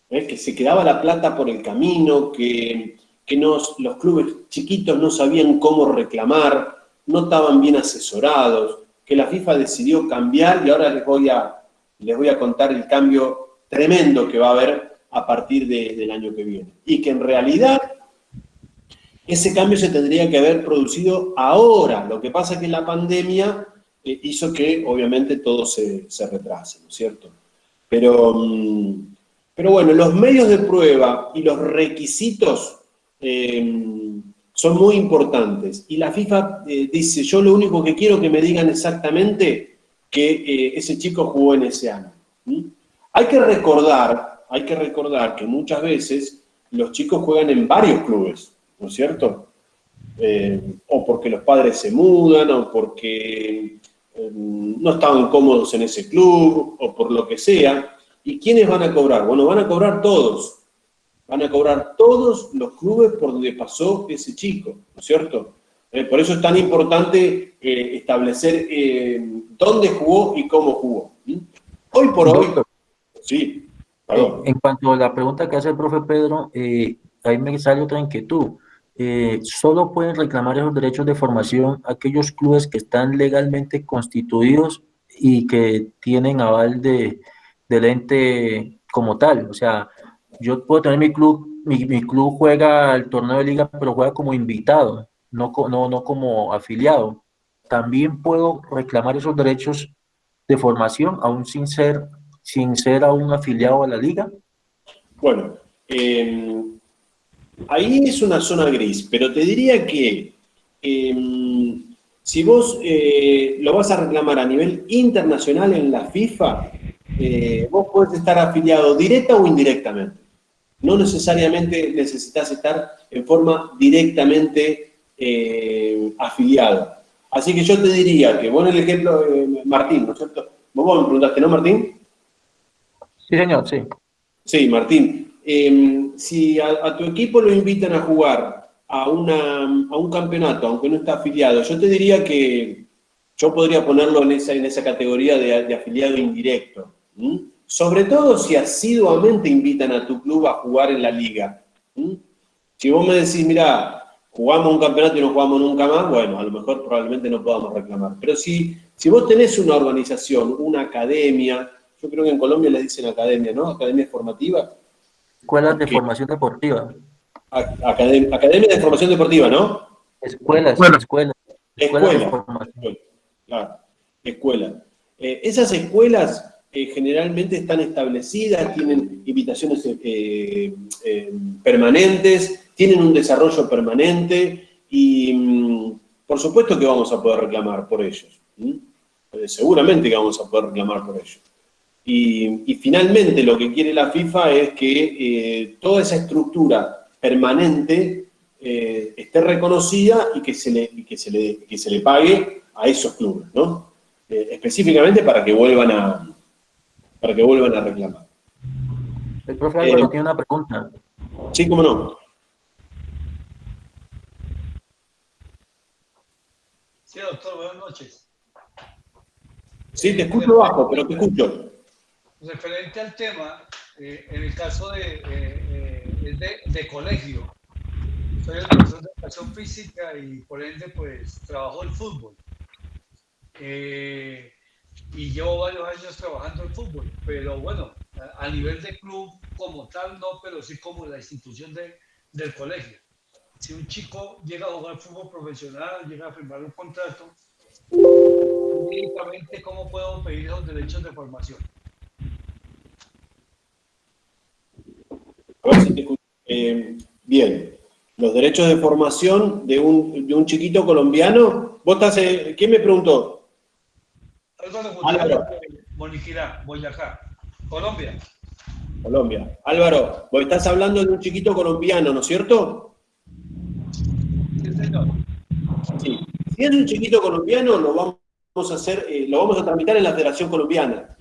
que se quedaba la plata por el camino, que los clubes chiquitos no sabían cómo reclamar, no estaban bien asesorados, que la FIFA decidió cambiar y ahora les voy a contar el cambio tremendo que va a haber a partir del año que viene. Y que en realidad ese cambio se tendría que haber producido ahora. Lo que pasa es que la pandemia hizo que obviamente todo se retrase, ¿no es cierto? Pero bueno, los medios de prueba y los requisitos son muy importantes. Y la FIFA dice, yo lo único que quiero que me digan exactamente que ese chico jugó en ese año. Hay que recordar que muchas veces los chicos juegan en varios clubes, ¿no es cierto? O porque los padres se mudan, o porque no estaban cómodos en ese club, o por lo que sea. ¿Y quiénes van a cobrar? Bueno, van a cobrar todos. Van a cobrar todos los clubes por donde pasó ese chico, ¿no es cierto? Por eso es tan importante establecer dónde jugó y cómo jugó. Hoy por hoy, sí, perdón. En cuanto a la pregunta que hace el profe Pedro, ahí me sale otra inquietud. Solo pueden reclamar esos derechos de formación aquellos clubes que están legalmente constituidos y que tienen aval del ente como tal. O sea, yo puedo tener mi club juega el torneo de liga, pero juega como invitado, no como afiliado. También puedo reclamar esos derechos de formación, aún sin ser aún afiliado a la liga. Bueno, ahí es una zona gris, pero te diría que si vos lo vas a reclamar a nivel internacional en la FIFA, vos podés estar afiliado directa o indirectamente. No necesariamente necesitas estar en forma directamente afiliado. Así que yo te diría que, bueno, el ejemplo de Martín, ¿no es cierto? Vos me preguntaste, ¿no, Martín? Sí, señor, sí. Sí, Martín. Si a tu equipo lo invitan a jugar a un campeonato, aunque no está afiliado, yo te diría que yo podría ponerlo en esa categoría de afiliado indirecto. Sobre todo si asiduamente invitan a tu club a jugar en la liga. Si vos me decís, mirá, jugamos un campeonato y no jugamos nunca más, bueno, a lo mejor probablemente no podamos reclamar. Pero si vos tenés una organización, una academia, yo creo que en Colombia le dicen academia, ¿no? Academia formativa. Escuelas de formación deportiva. Academia de formación deportiva, ¿no? Escuelas de Escuela. formación. Claro, escuela. Esas escuelas generalmente están establecidas, tienen invitaciones permanentes, tienen un desarrollo permanente y por supuesto que vamos a poder reclamar por ellos. Seguramente que vamos a poder reclamar por ellos. Y finalmente lo que quiere la FIFA es que toda esa estructura permanente esté reconocida y que se le pague a esos clubes, ¿no? Específicamente para que vuelvan a reclamar. El profe Álvaro tiene una pregunta. Sí, cómo no. Sí, doctor, buenas noches. Sí, te escucho bajo, pero te escucho. Referente al tema, en el caso de colegio, soy el profesor de educación física y por ende pues trabajo el fútbol. Y llevo varios años trabajando el fútbol, pero bueno, a nivel de club como tal no, pero sí como la institución del colegio. Si un chico llega a jugar fútbol profesional, llega a firmar un contrato, únicamente ¿cómo puedo pedir los derechos de formación? A ver si te escucho. Bien, los derechos de formación de un chiquito colombiano. ¿Vos estás, quién me preguntó? Álvaro. Moniquirá, Boyacá, Colombia. Colombia. Álvaro, vos estás hablando de un chiquito colombiano, ¿no es cierto? Sí, señor. Sí. Si es un chiquito colombiano, lo vamos a hacer, lo vamos a tramitar en la Federación Colombiana.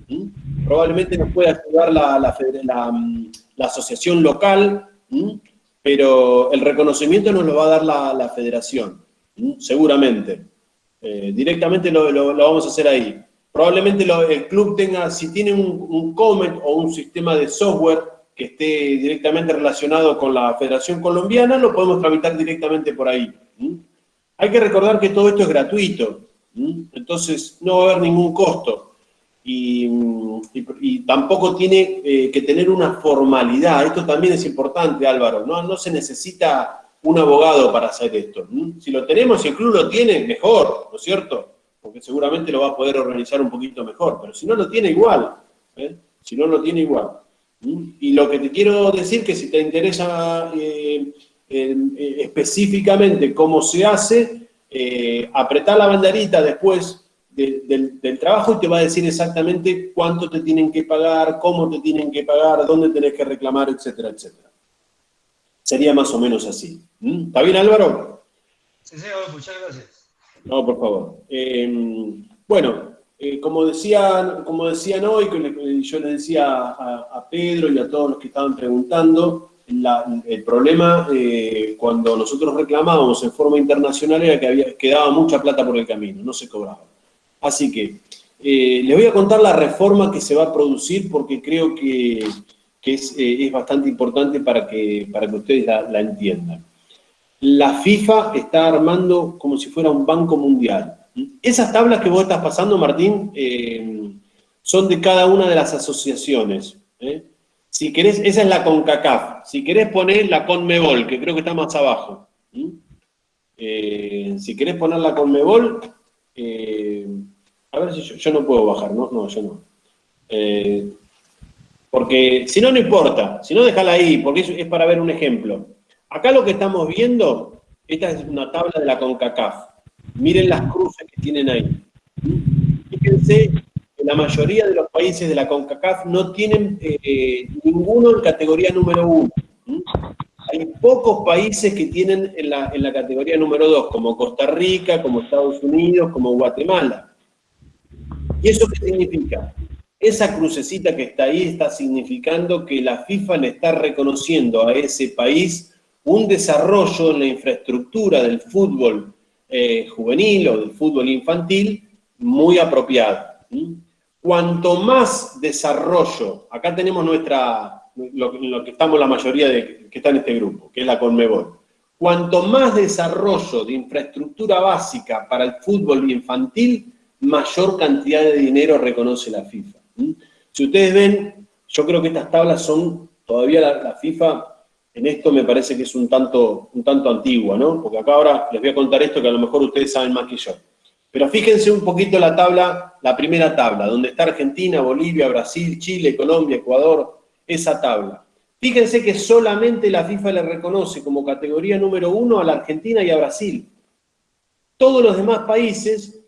Probablemente nos pueda ayudar la asociación local, pero el reconocimiento nos lo va a dar la Federación, seguramente. Directamente lo vamos a hacer ahí. Probablemente el club tenga, si tiene un COMET o un sistema de software que esté directamente relacionado con la Federación Colombiana, lo podemos tramitar directamente por ahí. Hay que recordar que todo esto es gratuito, entonces no va a haber ningún costo. Y tampoco tiene que tener una formalidad. Esto también es importante, Álvaro. No se necesita un abogado para hacer esto. Si lo tenemos, si el club lo tiene, mejor, ¿no es cierto? Porque seguramente lo va a poder organizar un poquito mejor. Pero si no lo tiene, igual. Si no lo tiene, igual. Y lo que te quiero decir que si te interesa específicamente cómo se hace, apretá la banderita después del trabajo y te va a decir exactamente cuánto te tienen que pagar, cómo te tienen que pagar, dónde tenés que reclamar, etcétera, etcétera. Sería más o menos así. ¿Está bien, Álvaro? Sí, señor, muchas gracias. No, por favor. Bueno, como decían hoy, yo le decía a Pedro y a todos los que estaban preguntando, el problema cuando nosotros reclamábamos en forma internacional era que quedaba mucha plata por el camino, no se cobraba. Así que les voy a contar la reforma que se va a producir porque creo que es bastante importante para que ustedes la entiendan. La FIFA está armando como si fuera un banco mundial. Esas tablas que vos estás pasando, Martín, son de cada una de las asociaciones. Si querés, esa es la CONCACAF. Si querés poner la CONMEBOL, que creo que está más abajo. Si querés poner la CONMEBOL, a ver si yo no puedo bajar, ¿no? No, yo no. Porque si no, no importa. Si no, déjala ahí, porque es para ver un ejemplo. Acá lo que estamos viendo, esta es una tabla de la CONCACAF. Miren las cruces que tienen ahí. Fíjense que la mayoría de los países de la CONCACAF no tienen ninguno en categoría número 1. Hay pocos países que tienen en la categoría número 2, como Costa Rica, como Estados Unidos, como Guatemala. ¿Y eso qué significa? esa crucecita que está ahí está significando que la FIFA le está reconociendo a ese país un desarrollo en la infraestructura del fútbol juvenil o del fútbol infantil muy apropiado. Cuanto más desarrollo, acá tenemos lo que estamos la mayoría que está en este grupo, que es la Conmebol. Cuanto más desarrollo de infraestructura básica para el fútbol infantil, mayor cantidad de dinero reconoce la FIFA. Si ustedes ven, yo creo que estas tablas son, todavía la FIFA, en esto me parece que es un tanto antigua, ¿no? Porque acá ahora les voy a contar esto que a lo mejor ustedes saben más que yo. Pero fíjense un poquito la tabla, la primera tabla, donde está Argentina, Bolivia, Brasil, Chile, Colombia, Ecuador, esa tabla. Fíjense que solamente la FIFA le reconoce como categoría número 1 a la Argentina y a Brasil. Todos los demás países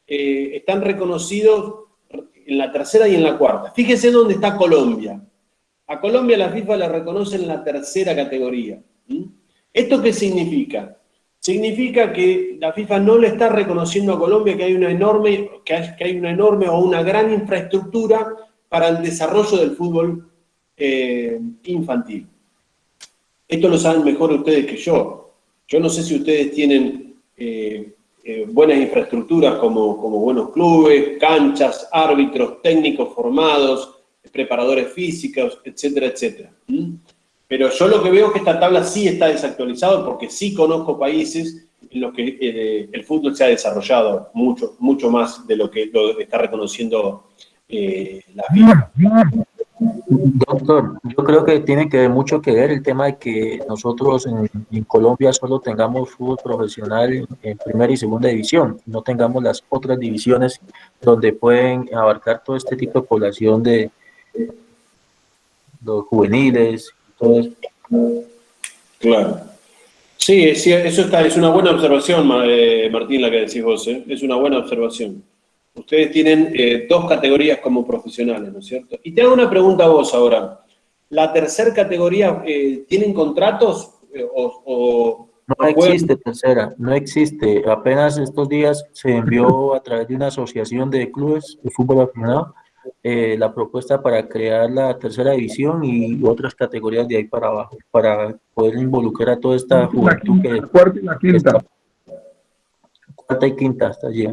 están reconocidos en la tercera y en la cuarta. Fíjense dónde está Colombia. A Colombia la FIFA le reconoce en la tercera categoría. ¿Esto qué significa? Significa que la FIFA no le está reconociendo a Colombia que hay una enorme o una gran infraestructura para el desarrollo del fútbol infantil. Esto lo saben mejor ustedes que yo. Yo no sé si ustedes tienen buenas infraestructuras como buenos clubes, canchas, árbitros, técnicos formados, preparadores físicos, etcétera, etcétera. Pero yo lo que veo es que esta tabla sí está desactualizada porque sí conozco países en los que el fútbol se ha desarrollado mucho más de lo que lo está reconociendo la FIFA. Doctor, yo creo que tiene que ver mucho que ver el tema de que nosotros en Colombia solo tengamos fútbol profesional en primera y segunda división, no tengamos las otras divisiones donde pueden abarcar todo este tipo de población de los juveniles, todo eso. Claro. Sí, eso es una buena observación, Martín, la que decís vos, es una buena observación. Ustedes tienen 2 categorías como profesionales, ¿no es cierto? Y te hago una pregunta a vos ahora. ¿La tercera categoría tienen contratos No existe tercera, no existe. Apenas estos días se envió a través de una asociación de clubes de fútbol aficionado la propuesta para crear la tercera división y otras categorías de ahí para abajo, para poder involucrar a toda esta juventud La cuarta y la quinta. Cuarta y quinta hasta allí.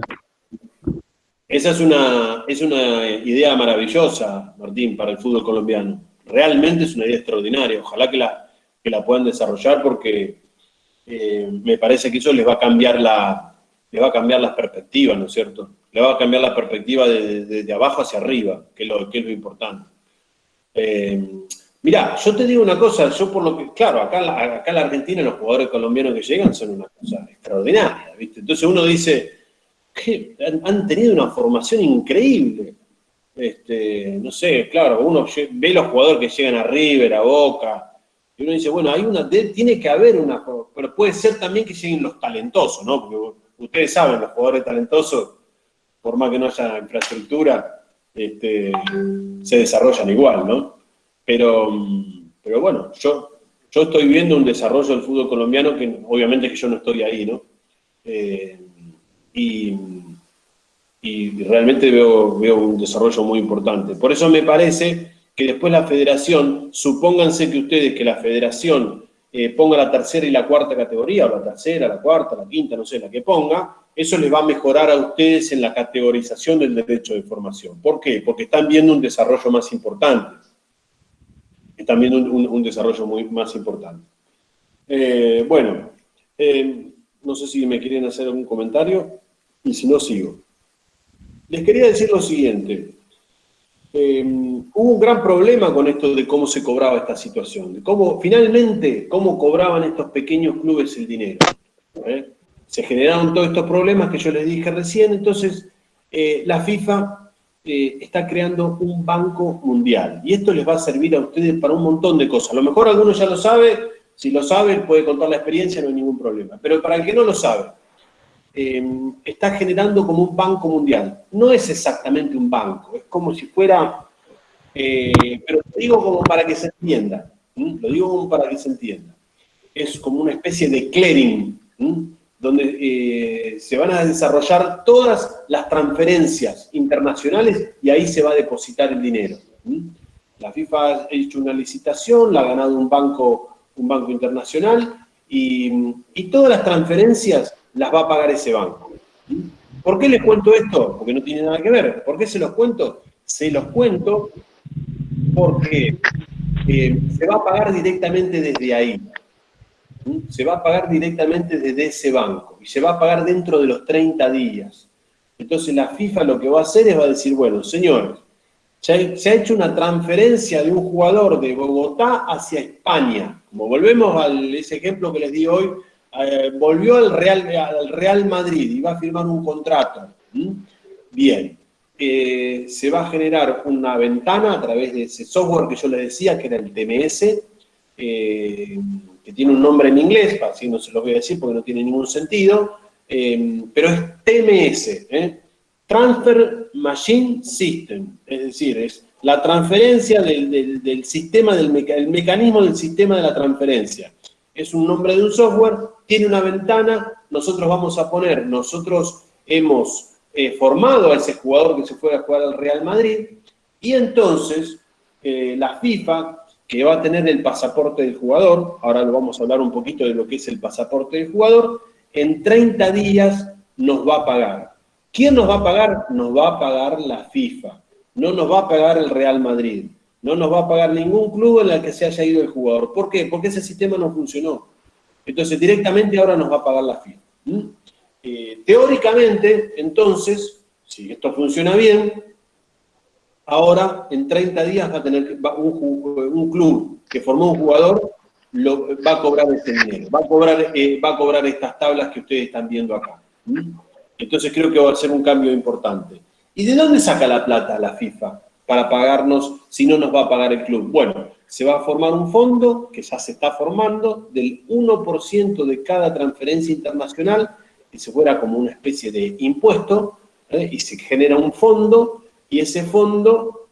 Esa es una idea maravillosa, Martín, para el fútbol colombiano. Realmente es una idea extraordinaria. Ojalá que la puedan desarrollar porque me parece que eso les va a cambiar las perspectivas, ¿no es cierto? Le va a cambiar la perspectiva de abajo hacia arriba, que es lo importante. Mirá, yo te digo una cosa, yo por lo que, claro, acá en la Argentina los jugadores colombianos que llegan son una cosa extraordinaria, ¿viste? Entonces uno dice, que han tenido una formación increíble. No sé, claro, uno ve los jugadores que llegan a River, a Boca, y uno dice, bueno, tiene que haber una, pero puede ser también que lleguen los talentosos, ¿no? Porque ustedes saben, los jugadores talentosos, por más que no haya infraestructura, se desarrollan igual, ¿no? Pero bueno, yo estoy viendo un desarrollo del fútbol colombiano que obviamente que yo no estoy ahí, ¿no? Y realmente veo un desarrollo muy importante. Por eso me parece que después la federación, supónganse que ustedes que la federación ponga la tercera y la cuarta categoría, o la tercera, la cuarta, la quinta, no sé, la que ponga, eso les va a mejorar a ustedes en la categorización del derecho de formación. ¿Por qué? Porque están viendo un desarrollo más importante. Están viendo un desarrollo más importante. Bueno, no sé si me quieren hacer algún comentario, y si no, sigo. Les quería decir lo siguiente. Hubo un gran problema con esto de cómo se cobraba esta situación, de cómo cobraban estos pequeños clubes el dinero. Se generaron todos estos problemas que yo les dije recién, entonces la FIFA está creando un banco mundial, y esto les va a servir a ustedes para un montón de cosas. A lo mejor alguno ya lo sabe, si lo sabe puede contar la experiencia, no hay ningún problema, pero para el que no lo sabe, está generando como un banco mundial. No es exactamente un banco, es como si fuera, pero lo digo como para que se entienda, lo digo como para que se entienda. Es como una especie de clearing, donde se van a desarrollar todas las transferencias internacionales y ahí se va a depositar el dinero. La FIFA ha hecho una licitación, la ha ganado un banco internacional y todas las transferencias las va a pagar ese banco. ¿Por qué les cuento esto? Porque no tiene nada que ver. ¿Por qué se los cuento? Se los cuento porque se va a pagar directamente desde ahí. Se va a pagar directamente desde ese banco y se va a pagar dentro de los 30 días. Entonces la FIFA lo que va a hacer es va a decir, bueno, señores, se ha hecho una transferencia de un jugador de Bogotá hacia España. Como volvemos a ese ejemplo que les di hoy, volvió al Real Madrid y va a firmar un contrato. Bien, se va a generar una ventana a través de ese software que yo les decía, que era el TMS, que tiene un nombre en inglés, así no se los voy a decir porque no tiene ningún sentido, pero es TMS, Transfer Machine System, es decir, es la transferencia del sistema, el mecanismo del sistema de la transferencia. Es un nombre de un software, tiene una ventana, nosotros hemos formado a ese jugador que se fue a jugar al Real Madrid, y entonces la FIFA, que va a tener el pasaporte del jugador, ahora lo vamos a hablar un poquito de lo que es el pasaporte del jugador, en 30 días nos va a pagar. ¿Quién nos va a pagar? Nos va a pagar la FIFA, no nos va a pagar el Real Madrid, no nos va a pagar ningún club en el que se haya ido el jugador. ¿Por qué? Porque ese sistema no funcionó. Entonces directamente ahora nos va a pagar la FIFA. Teóricamente, entonces, si esto funciona bien, ahora en 30 días va a tener un club que formó un jugador, va a cobrar ese dinero, va a cobrar estas tablas que ustedes están viendo acá. Entonces creo que va a ser un cambio importante. ¿Y de dónde saca la plata la FIFA para pagarnos si no nos va a pagar el club? Bueno, se va a formar un fondo que ya se está formando del 1% de cada transferencia internacional, que se fuera como una especie de impuesto, y se genera un fondo, y ese fondo,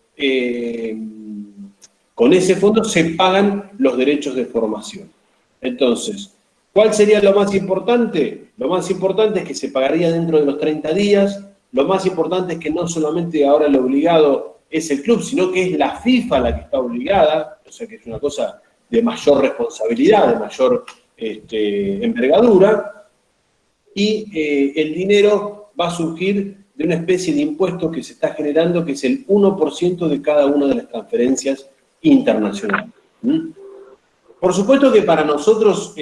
con ese fondo se pagan los derechos de formación. Entonces, ¿cuál sería lo más importante? Lo más importante es que se pagaría dentro de los 30 días. Lo más importante es que no solamente ahora el obligado es el club, sino que es la FIFA la que está obligada, o sea que es una cosa de mayor responsabilidad, de mayor envergadura, y el dinero va a surgir de una especie de impuesto que se está generando, que es el 1% de cada una de las transferencias internacionales. Por supuesto que para nosotros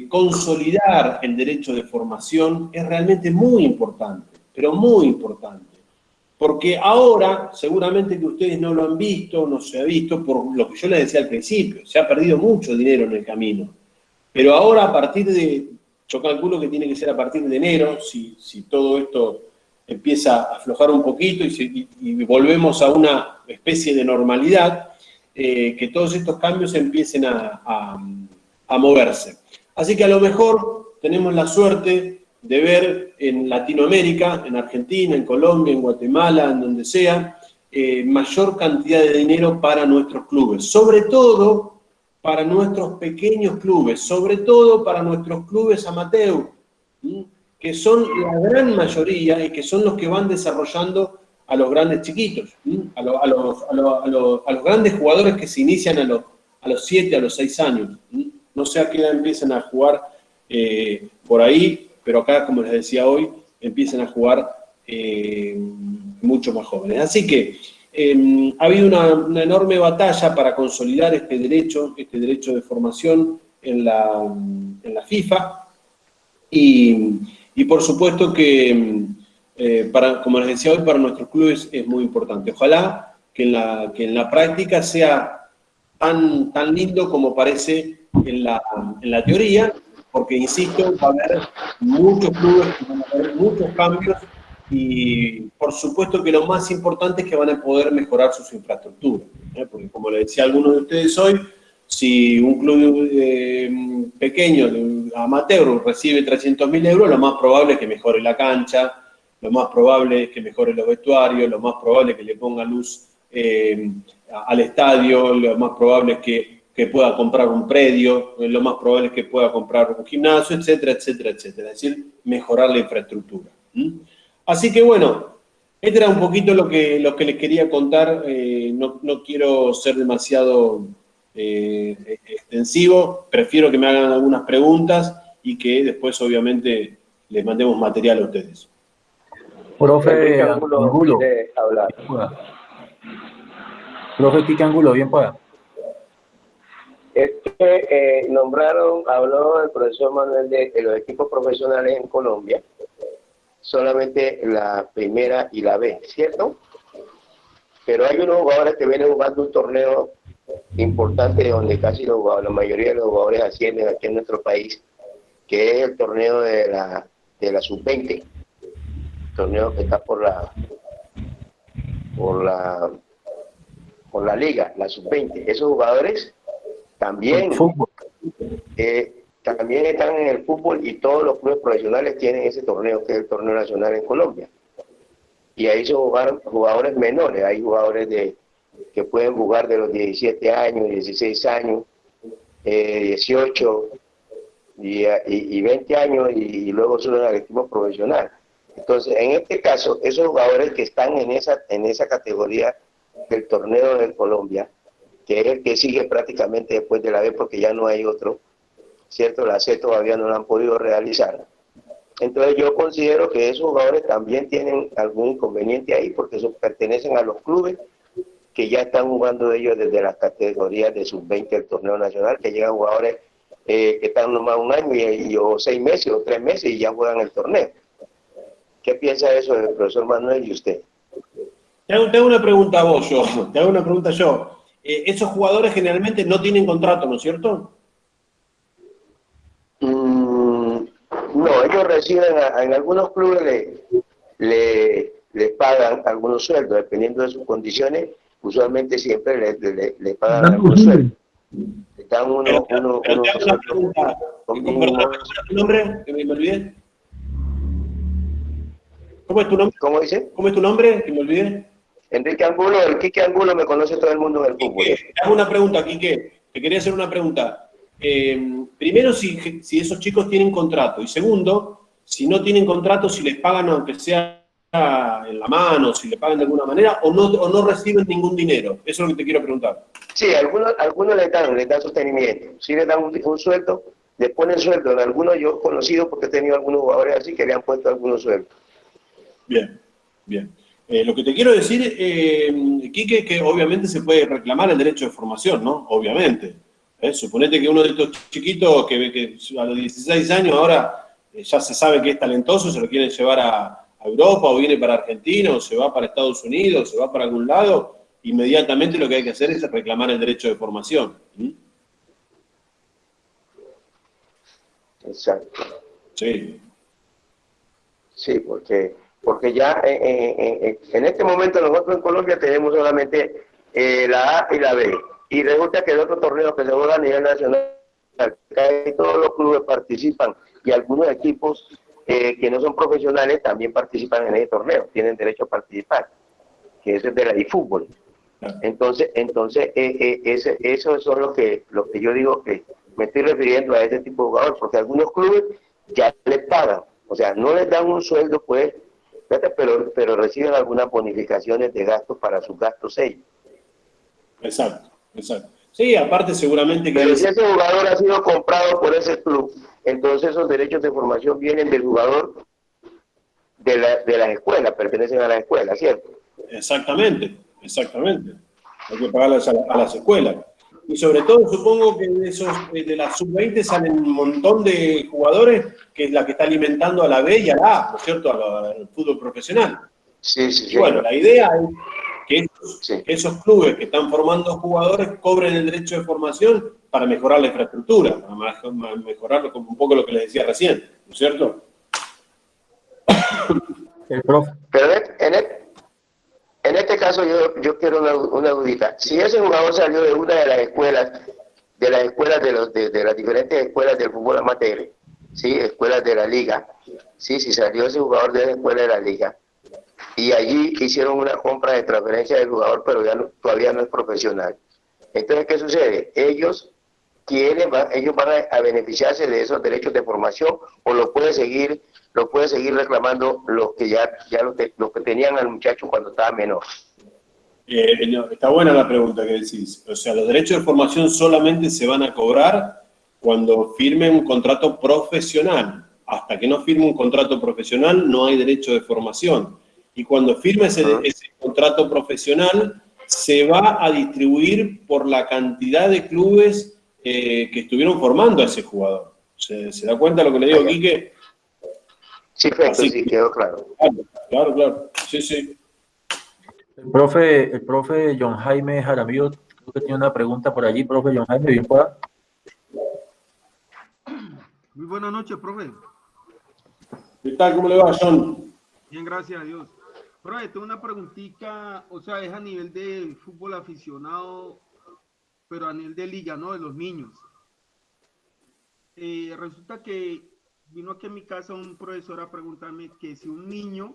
consolidar el derecho de formación es realmente muy importante, pero muy importante. Porque ahora, seguramente que ustedes no lo han visto, no se ha visto, por lo que yo les decía al principio, se ha perdido mucho dinero en el camino. Pero ahora a partir de, yo calculo que tiene que ser a partir de enero, si todo esto empieza a aflojar un poquito y volvemos a una especie de normalidad, que todos estos cambios empiecen a moverse. Así que a lo mejor tenemos la suerte de ver en Latinoamérica, en Argentina, en Colombia, en Guatemala, en donde sea, mayor cantidad de dinero para nuestros clubes, sobre todo para nuestros pequeños clubes, sobre todo para nuestros clubes amateur, que son la gran mayoría y que son los que van desarrollando a los grandes chiquitos, a los grandes jugadores que se inician a los 7, a los 6 años. No sé a qué edad empiezan a jugar por ahí, pero acá, como les decía hoy, empiezan a jugar mucho más jóvenes. Así que ha habido una enorme batalla para consolidar este derecho de formación en la FIFA, y por supuesto que como les decía hoy, para nuestros clubes es muy importante. Ojalá que en la práctica sea tan lindo como parece en la teoría, porque, insisto, va a haber muchos clubes, van a haber muchos cambios, y por supuesto que lo más importante es que van a poder mejorar sus infraestructuras, porque, como les decía a algunos de ustedes hoy, si un club pequeño, amateur, recibe 300.000 euros, lo más probable es que mejore la cancha, lo más probable es que mejore los vestuarios, lo más probable es que le ponga luz al estadio, lo más probable es que que pueda comprar un predio, lo más probable es que pueda comprar un gimnasio, etcétera, etcétera, etcétera. Es decir, mejorar la infraestructura. Así que bueno, este era un poquito lo que les quería contar. No quiero ser demasiado extensivo, prefiero que me hagan algunas preguntas y que después obviamente les mandemos material a ustedes. Profe Angulo quiere hablar. Profe Quique Angulo, bien pueda. Es que habló el profesor Manuel de los equipos profesionales en Colombia, solamente la primera y la B, ¿cierto? Pero hay unos jugadores que vienen jugando un torneo importante donde casi la mayoría de los jugadores ascienden aquí en nuestro país, que es el torneo de la sub-20, torneo que está por la liga, la sub-20. Esos jugadores también están en el fútbol y todos los clubes profesionales tienen ese torneo, que es el torneo nacional en Colombia. Y ahí son jugadores menores, hay jugadores que pueden jugar de los 17 años, 16 años, 18 y 20 años y luego suben al equipo profesional. Entonces, en este caso, esos jugadores que están en esa categoría del torneo de Colombia, que es el que sigue prácticamente después de la B porque ya no hay otro, ¿cierto? La C todavía no la han podido realizar. Entonces yo considero que esos jugadores también tienen algún inconveniente ahí porque pertenecen a los clubes que ya están jugando ellos desde las categorías de sub-20 del torneo nacional, que llegan jugadores que están nomás un año o 6 meses o 3 meses y ya juegan el torneo. ¿Qué piensa de eso el profesor Manuel y usted? Te hago una pregunta a vos, te hago una pregunta yo. Esos jugadores generalmente no tienen contrato, ¿no es cierto? No, ellos reciben, en algunos clubes les pagan algunos sueldos, dependiendo de sus condiciones, usualmente siempre les pagan algunos sueldos. Están Pero te hago una pregunta. ¿Cuál es tu nombre? Que me olvidé. ¿Cómo es tu nombre? ¿Cómo dice? ¿Cómo es tu nombre? Que me olvidé. Enrique Angulo, el Quique Angulo me conoce todo el mundo del fútbol. Te hago una pregunta, Quique. Te quería hacer una pregunta. Primero, si esos chicos tienen contrato. Y segundo, si no tienen contrato, si les pagan aunque sea en la mano, si le pagan de alguna manera, o no reciben ningún dinero. Eso es lo que te quiero preguntar. Sí, algunos les dan sostenimiento. Sí les dan un sueldo, les ponen sueldo. En algunos yo he conocido porque he tenido algunos jugadores así que le han puesto algunos sueldos. Bien, bien. Lo que te quiero decir, Quique, es que obviamente se puede reclamar el derecho de formación, ¿no? Obviamente. Suponete que uno de estos chiquitos que a los 16 años ahora ya se sabe que es talentoso, se lo quieren llevar a Europa o viene para Argentina o se va para Estados Unidos, se va para algún lado, inmediatamente lo que hay que hacer es reclamar el derecho de formación. Exacto. Sí. Sí, porque ya en este momento nosotros en Colombia tenemos solamente la A y la B. Y resulta que el otro torneo que se juega a nivel nacional, casi todos los clubes participan y algunos equipos que no son profesionales también participan en ese torneo, tienen derecho a participar, que eso es de la eFútbol. Entonces eso son lo que yo digo que me estoy refiriendo a ese tipo de jugadores, porque algunos clubes ya les pagan, o sea, no les dan un sueldo, pues, pero reciben algunas bonificaciones de gastos para sus gastos ellos. Exacto, exacto. Sí, aparte seguramente que... Pero si ese jugador ha sido comprado por ese club, entonces esos derechos de formación vienen del jugador de las escuelas, pertenecen a las escuelas, ¿cierto? Exactamente, exactamente. Hay que pagarlas a las escuelas. Y sobre todo supongo que de la sub-20 salen un montón de jugadores que es la que está alimentando a la B y a la A, ¿no es cierto?, al fútbol profesional. Sí, sí, y bueno, la idea es que esos clubes que están formando jugadores cobren el derecho de formación para mejorar la infraestructura, para mejorar como un poco lo que les decía recién, ¿no es cierto? Pero en este caso yo quiero una dudita. Si ese jugador salió de una de las escuelas de las diferentes escuelas del fútbol amateur, ¿sí? Escuelas de la liga, ¿sí? Si salió ese jugador de la escuela de la liga, y allí hicieron una compra de transferencia del jugador, pero todavía no es profesional. Entonces, ¿qué sucede? Ellos van a beneficiarse de esos derechos de formación, o lo puede seguir reclamando los que tenían al muchacho cuando estaba menor. No, está buena la pregunta que decís. O sea, los derechos de formación solamente se van a cobrar cuando firme un contrato profesional. Hasta que no firme un contrato profesional no hay derecho de formación. Y cuando firme ese contrato profesional, se va a distribuir por la cantidad de clubes que estuvieron formando a ese jugador. ¿Se da cuenta lo que le digo, Quique? Sí, perfecto, sí, quedó claro. Claro. Sí. El profe John Jaime Jaramillo, creo que tiene una pregunta por allí. Profe John Jaime, bien pueda. Muy buenas noches, profe. ¿Qué tal? ¿Cómo le va, John? Bien, gracias a Dios. Profe, tengo una preguntita, o sea, es a nivel de fútbol aficionado, pero a nivel de liga, ¿no? De los niños. Resulta que vino aquí a mi casa un profesor a preguntarme que si un niño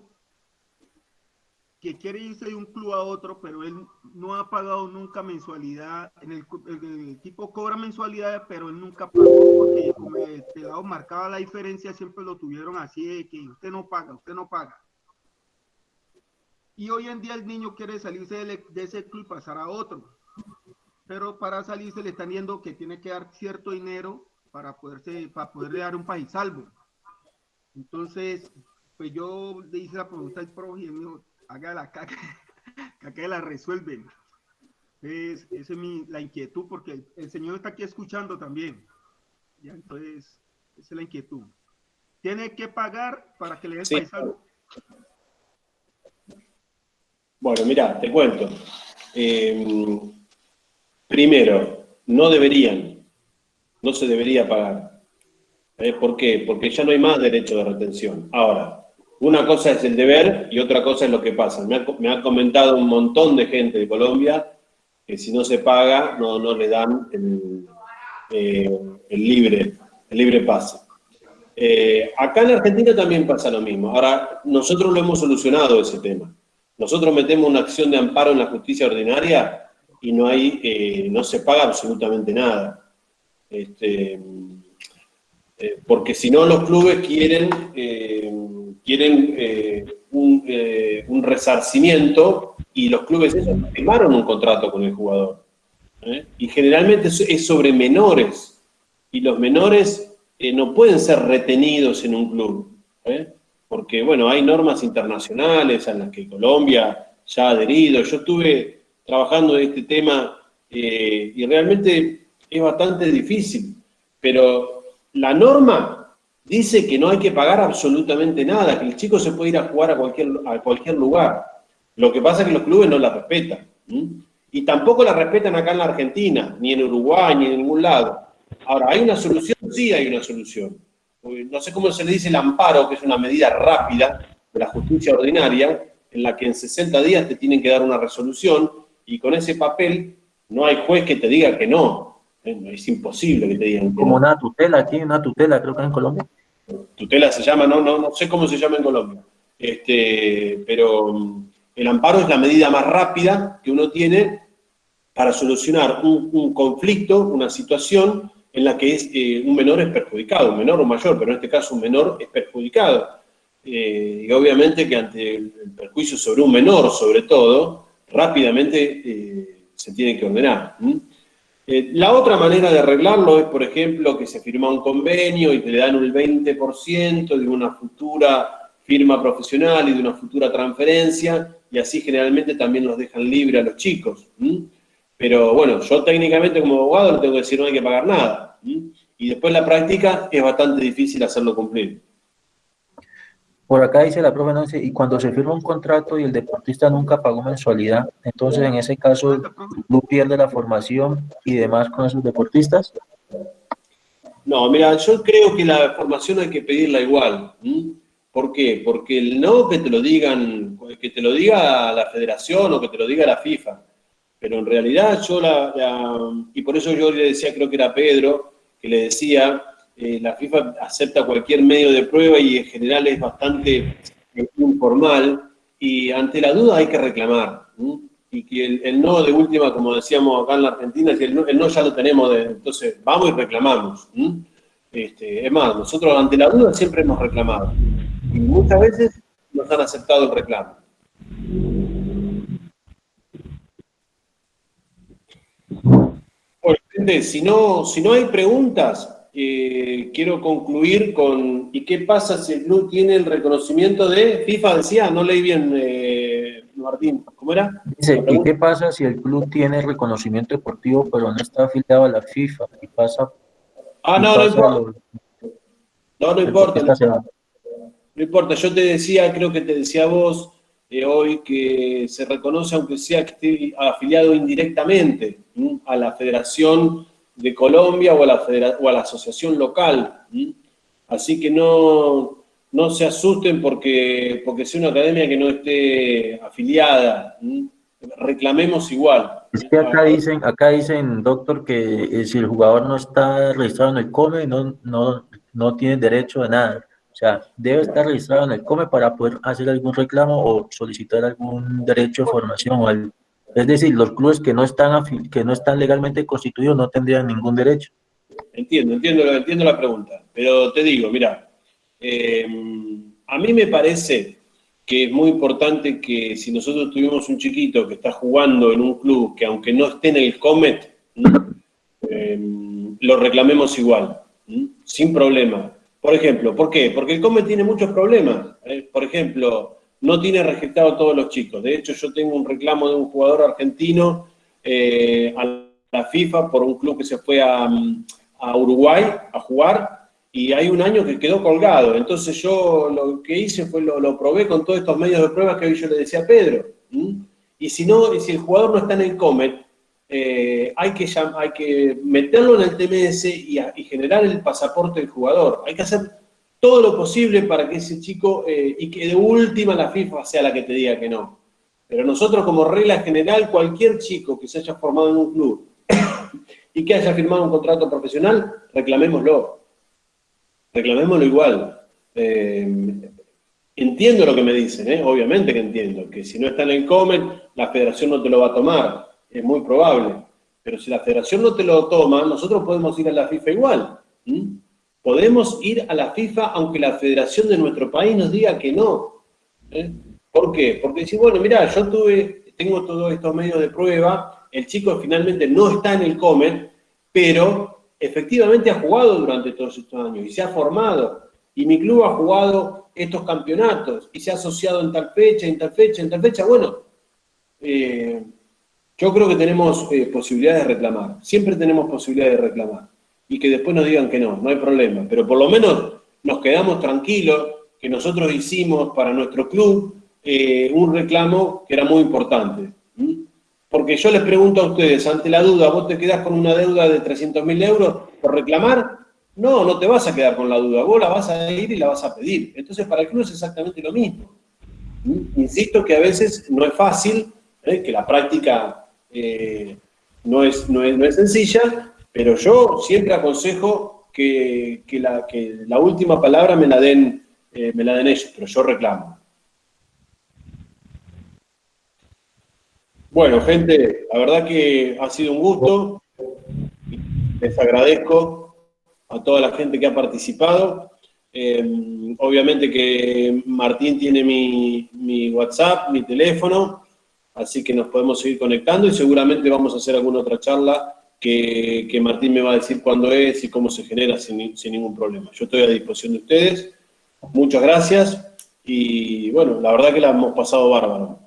que quiere irse de un club a otro, pero él no ha pagado nunca mensualidad, el equipo cobra mensualidad, pero él nunca pagó, porque como el pelado marcaba la diferencia, siempre lo tuvieron así de que usted no paga. Y hoy en día el niño quiere salirse de ese club y pasar a otro, pero para salirse le están diciendo que tiene que dar cierto dinero para poderle dar un país salvo. Entonces, pues yo le hice la pregunta al profe y él me dijo, haga la caca, que la resuelven. Esa es la inquietud, porque el señor está aquí escuchando también. Ya, entonces, esa es la inquietud. ¿Tiene que pagar para que le den país salvo? Bueno, mirá, te cuento. Primero, no se debería pagar. ¿Por qué? Porque ya no hay más derecho de retención. Ahora, una cosa es el deber y otra cosa es lo que pasa. Me ha comentado un montón de gente de Colombia que si no se paga, no le dan el libre pase. Acá en Argentina también pasa lo mismo. Ahora, nosotros lo hemos solucionado ese tema. Nosotros metemos una acción de amparo en la justicia ordinaria y no se paga absolutamente nada. Porque si no, los clubes quieren un resarcimiento y los clubes esos firmaron un contrato con el jugador. Y generalmente es sobre menores. Y los menores no pueden ser retenidos en un club. Porque, bueno, hay normas internacionales a las que Colombia ya ha adherido. Yo estuve trabajando en este tema y realmente es bastante difícil. Pero la norma dice que no hay que pagar absolutamente nada, que el chico se puede ir a jugar a cualquier lugar. Lo que pasa es que los clubes no la respetan. Y tampoco la respetan acá en la Argentina, ni en Uruguay, ni en ningún lado. Ahora, ¿hay una solución? Sí hay una solución. No sé cómo se le dice el amparo, que es una medida rápida de la justicia ordinaria, en la que en 60 días te tienen que dar una resolución, y con ese papel no hay juez que te diga que no. Es imposible que te digan. Como una tutela aquí, una tutela, creo que en Colombia. Tutela se llama, no sé cómo se llama en Colombia. Pero el amparo es la medida más rápida que uno tiene para solucionar un conflicto, una situación en la que un menor es perjudicado, un menor o mayor, pero en este caso un menor es perjudicado. Y obviamente que ante el perjuicio sobre un menor, sobre todo, rápidamente se tiene que ordenar. La otra manera de arreglarlo es, por ejemplo, que se firma un convenio y te le dan el 20% de una futura firma profesional y de una futura transferencia, y así generalmente también los dejan libre a los chicos. Pero bueno, yo técnicamente como abogado le tengo que decir no hay que pagar nada. Y después la práctica es bastante difícil hacerlo cumplir. Por acá dice la profe, no dice, y cuando se firma un contrato y el deportista nunca pagó mensualidad, entonces en ese caso el club pierde la formación y demás con esos deportistas. No, mira, yo creo que la formación hay que pedirla igual. ¿Por qué? Porque el no que te lo diga la federación o que te lo diga la FIFA. Pero en realidad y por eso yo le decía, creo que era Pedro, que le decía, la FIFA acepta cualquier medio de prueba y en general es bastante informal, y ante la duda hay que reclamar. y que el no de última, como decíamos acá en la Argentina, que el no ya lo tenemos, entonces vamos y reclamamos. Es más, nosotros ante la duda siempre hemos reclamado, y muchas veces nos han aceptado el reclamo. Bueno, gente, si no hay preguntas, quiero concluir con ¿y qué pasa si el club tiene el reconocimiento de FIFA? Decía, no leí bien, Martín, ¿cómo era? Dice, ¿y qué pasa si el club tiene reconocimiento deportivo pero no está afiliado a la FIFA? Y pasa... No importa. No importa. No importa, yo te decía, creo que te decía vos hoy que se reconoce, aunque sea que esté afiliado indirectamente a la Federación de Colombia o a la asociación local. Así que no se asusten porque sea una academia que no esté afiliada. Reclamemos igual. Es que acá dicen, doctor, que si el jugador no está registrado en el COME, no tiene derecho a nada. O sea, debe estar registrado en el COME para poder hacer algún reclamo o solicitar algún derecho de formación. Es decir, los clubes que no están legalmente constituidos no tendrían ningún derecho. Entiendo la pregunta, pero te digo, mira, a mí me parece que es muy importante que si nosotros tuvimos un chiquito que está jugando en un club que aunque no esté en el Comet, lo reclamemos igual, sin problema. Por ejemplo, ¿por qué? Porque el Comet tiene muchos problemas. Por ejemplo, no tiene registrado a todos los chicos. De hecho, yo tengo un reclamo de un jugador argentino a la FIFA por un club que se fue a Uruguay a jugar y hay un año que quedó colgado. Entonces yo lo que hice fue lo probé con todos estos medios de pruebas que hoy yo le decía a Pedro. Y si el jugador no está en el Comet, hay que meterlo en el TMS y generar el pasaporte del jugador. Hay que hacer todo lo posible para que ese chico, y que de última la FIFA sea la que te diga que no. Pero nosotros como regla general, cualquier chico que se haya formado en un club y que haya firmado un contrato profesional, reclamémoslo igual. Entiendo lo que me dicen, obviamente que entiendo, que si no está en el Comet, la federación no te lo va a tomar. Es muy probable, pero si la federación no te lo toma, nosotros podemos ir a la FIFA igual. Podemos ir a la FIFA aunque la federación de nuestro país nos diga que no. ¿Por qué? Porque si, bueno, mirá, yo tengo todos estos medios de prueba, el chico finalmente no está en el Comet, pero efectivamente ha jugado durante todos estos años y se ha formado. Y mi club ha jugado estos campeonatos y se ha asociado en tal fecha, en tal fecha, en tal fecha. Bueno, yo creo que tenemos posibilidades de reclamar. Siempre tenemos posibilidades de reclamar. Y que después nos digan que no hay problema. Pero por lo menos nos quedamos tranquilos que nosotros hicimos para nuestro club un reclamo que era muy importante. Porque yo les pregunto a ustedes, ante la duda, ¿vos te quedás con una deuda de 300.000 euros por reclamar? No te vas a quedar con la duda. Vos la vas a ir y la vas a pedir. Entonces para el club es exactamente lo mismo. Insisto que a veces no es fácil, que la práctica no es sencilla, pero yo siempre aconsejo que la última palabra me la den ellos, pero yo reclamo. Bueno, gente, la verdad que ha sido un gusto. Les agradezco a toda la gente que ha participado. Obviamente que Martín tiene mi WhatsApp, mi teléfono, así que nos podemos seguir conectando y seguramente vamos a hacer alguna otra charla que Martín me va a decir cuándo es y cómo se genera sin ningún problema. Yo estoy a disposición de ustedes. Muchas gracias y bueno, la verdad que la hemos pasado bárbaro.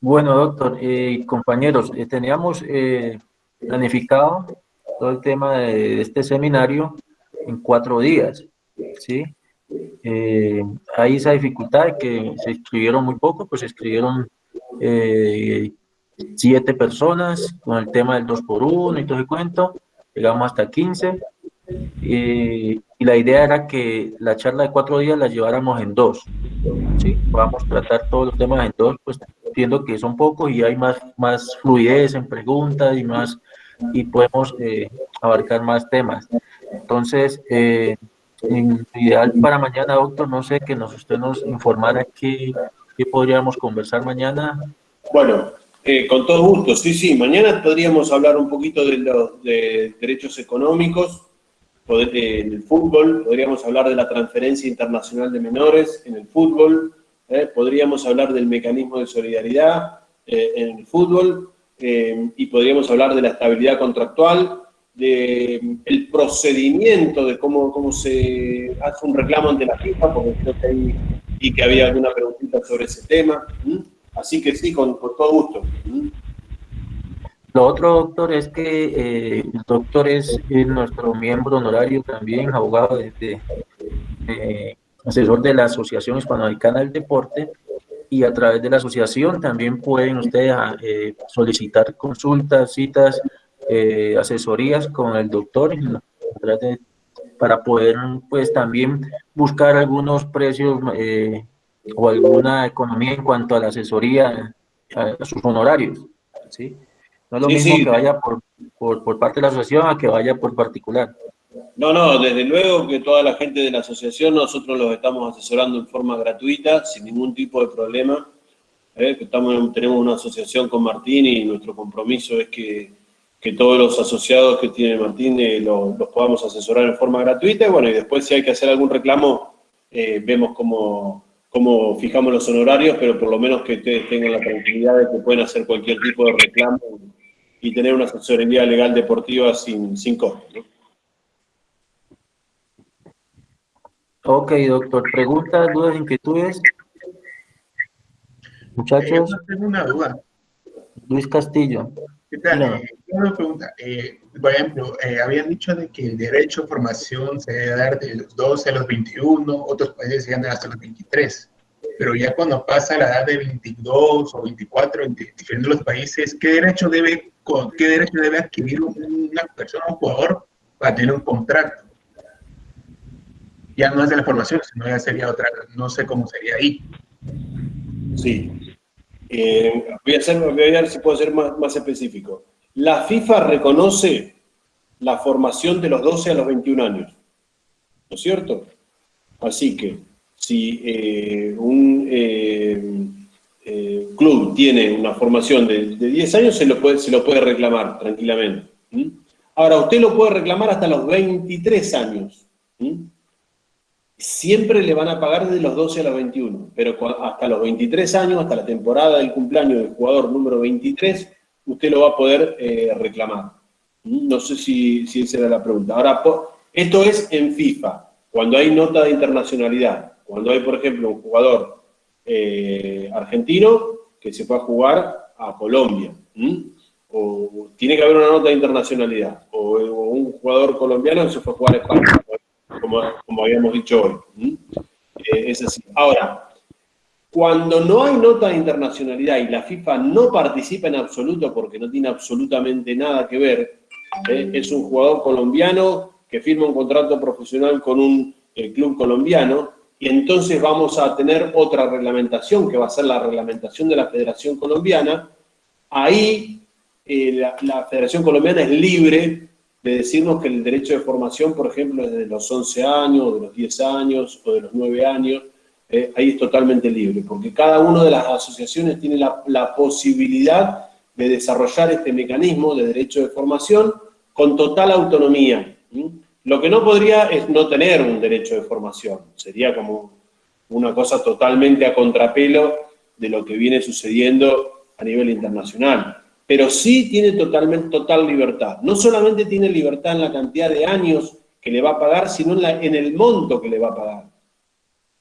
Bueno, doctor, compañeros, teníamos planificado todo el tema de este seminario en 4 días, ¿sí? Hay esa dificultad que se inscribieron muy poco, pues se inscribieron 7 personas con el tema del 2x1 y todo el cuento, llegamos hasta 15, y la idea era que la charla de 4 días la lleváramos en 2, ¿sí? Podamos tratar todos los temas en 2, pues entiendo que son pocos y hay más fluidez en preguntas y podemos abarcar más temas. Entonces, ideal para mañana, doctor, no sé, que usted nos informara qué ¿Qué podríamos conversar mañana? Bueno, con todo gusto, sí, mañana podríamos hablar un poquito de los derechos económicos, en el fútbol, podríamos hablar de la transferencia internacional de menores en el fútbol, podríamos hablar del mecanismo de solidaridad en el fútbol, y podríamos hablar de la estabilidad contractual, del procedimiento de cómo se hace un reclamo ante la FIFA, porque creo que ahí y que había alguna preguntita sobre ese tema. Así que sí, con todo gusto. Lo otro, doctor, es que el doctor es nuestro miembro honorario también, abogado asesor de la Asociación Hispanoamericana del Deporte, y a través de la asociación también pueden ustedes solicitar consultas, citas, asesorías con el doctor para poder pues también buscar algunos precios o alguna economía en cuanto a la asesoría, a sus honorarios, ¿sí? No es lo mismo que vaya por parte de la asociación a que vaya por particular. No, desde luego que toda la gente de la asociación nosotros los estamos asesorando en forma gratuita, sin ningún tipo de problema. Tenemos una asociación con Martín y nuestro compromiso es que todos los asociados que tiene Martín los podamos asesorar en forma gratuita. Y bueno, y después si hay que hacer algún reclamo, vemos cómo fijamos los honorarios, pero por lo menos que ustedes tengan la tranquilidad de que pueden hacer cualquier tipo de reclamo y tener una asesoría legal deportiva sin costo, ¿no? Ok, doctor. ¿Preguntas, dudas, inquietudes? Muchachos. Tengo una duda. Luis Castillo. ¿Qué tal? Una pregunta. Por ejemplo, habían dicho de que el derecho a formación se debe dar de los 12 a los 21, otros países llegan hasta los 23. Pero ya cuando pasa la edad de 22 o 24, en diferentes los países, ¿qué derecho debe adquirir una persona, un jugador, para tener un contrato? Ya no es de la formación, sino ya sería otra, no sé cómo sería ahí. Sí. Voy a ver si puedo ser más específico. La FIFA reconoce la formación de los 12 a los 21 años, ¿no es cierto? Así que si un club tiene una formación de 10 años, se lo puede reclamar tranquilamente. Ahora, usted lo puede reclamar hasta los 23 años. Siempre le van a pagar desde los 12 a los 21, pero hasta los 23 años, hasta la temporada del cumpleaños del jugador número 23, usted lo va a poder reclamar. No sé si esa era la pregunta. Ahora, esto es en FIFA, cuando hay nota de internacionalidad. Cuando hay, por ejemplo, un jugador argentino que se fue a jugar a Colombia, o tiene que haber una nota de internacionalidad, o un jugador colombiano que se fue a jugar a España, como habíamos dicho hoy. Es así. Ahora, cuando no hay nota de internacionalidad y la FIFA no participa en absoluto porque no tiene absolutamente nada que ver, es un jugador colombiano que firma un contrato profesional con un club colombiano, y entonces vamos a tener otra reglamentación que va a ser la reglamentación de la Federación Colombiana. Ahí la Federación Colombiana es libre de decirnos que el derecho de formación, por ejemplo, es de los 11 años, de los 10 años o de los 9 años, ahí es totalmente libre, porque cada una de las asociaciones tiene la posibilidad de desarrollar este mecanismo de derecho de formación con total autonomía. Lo que no podría es no tener un derecho de formación, sería como una cosa totalmente a contrapelo de lo que viene sucediendo a nivel internacional. Pero sí tiene total libertad. No solamente tiene libertad en la cantidad de años que le va a pagar, sino en el monto que le va a pagar.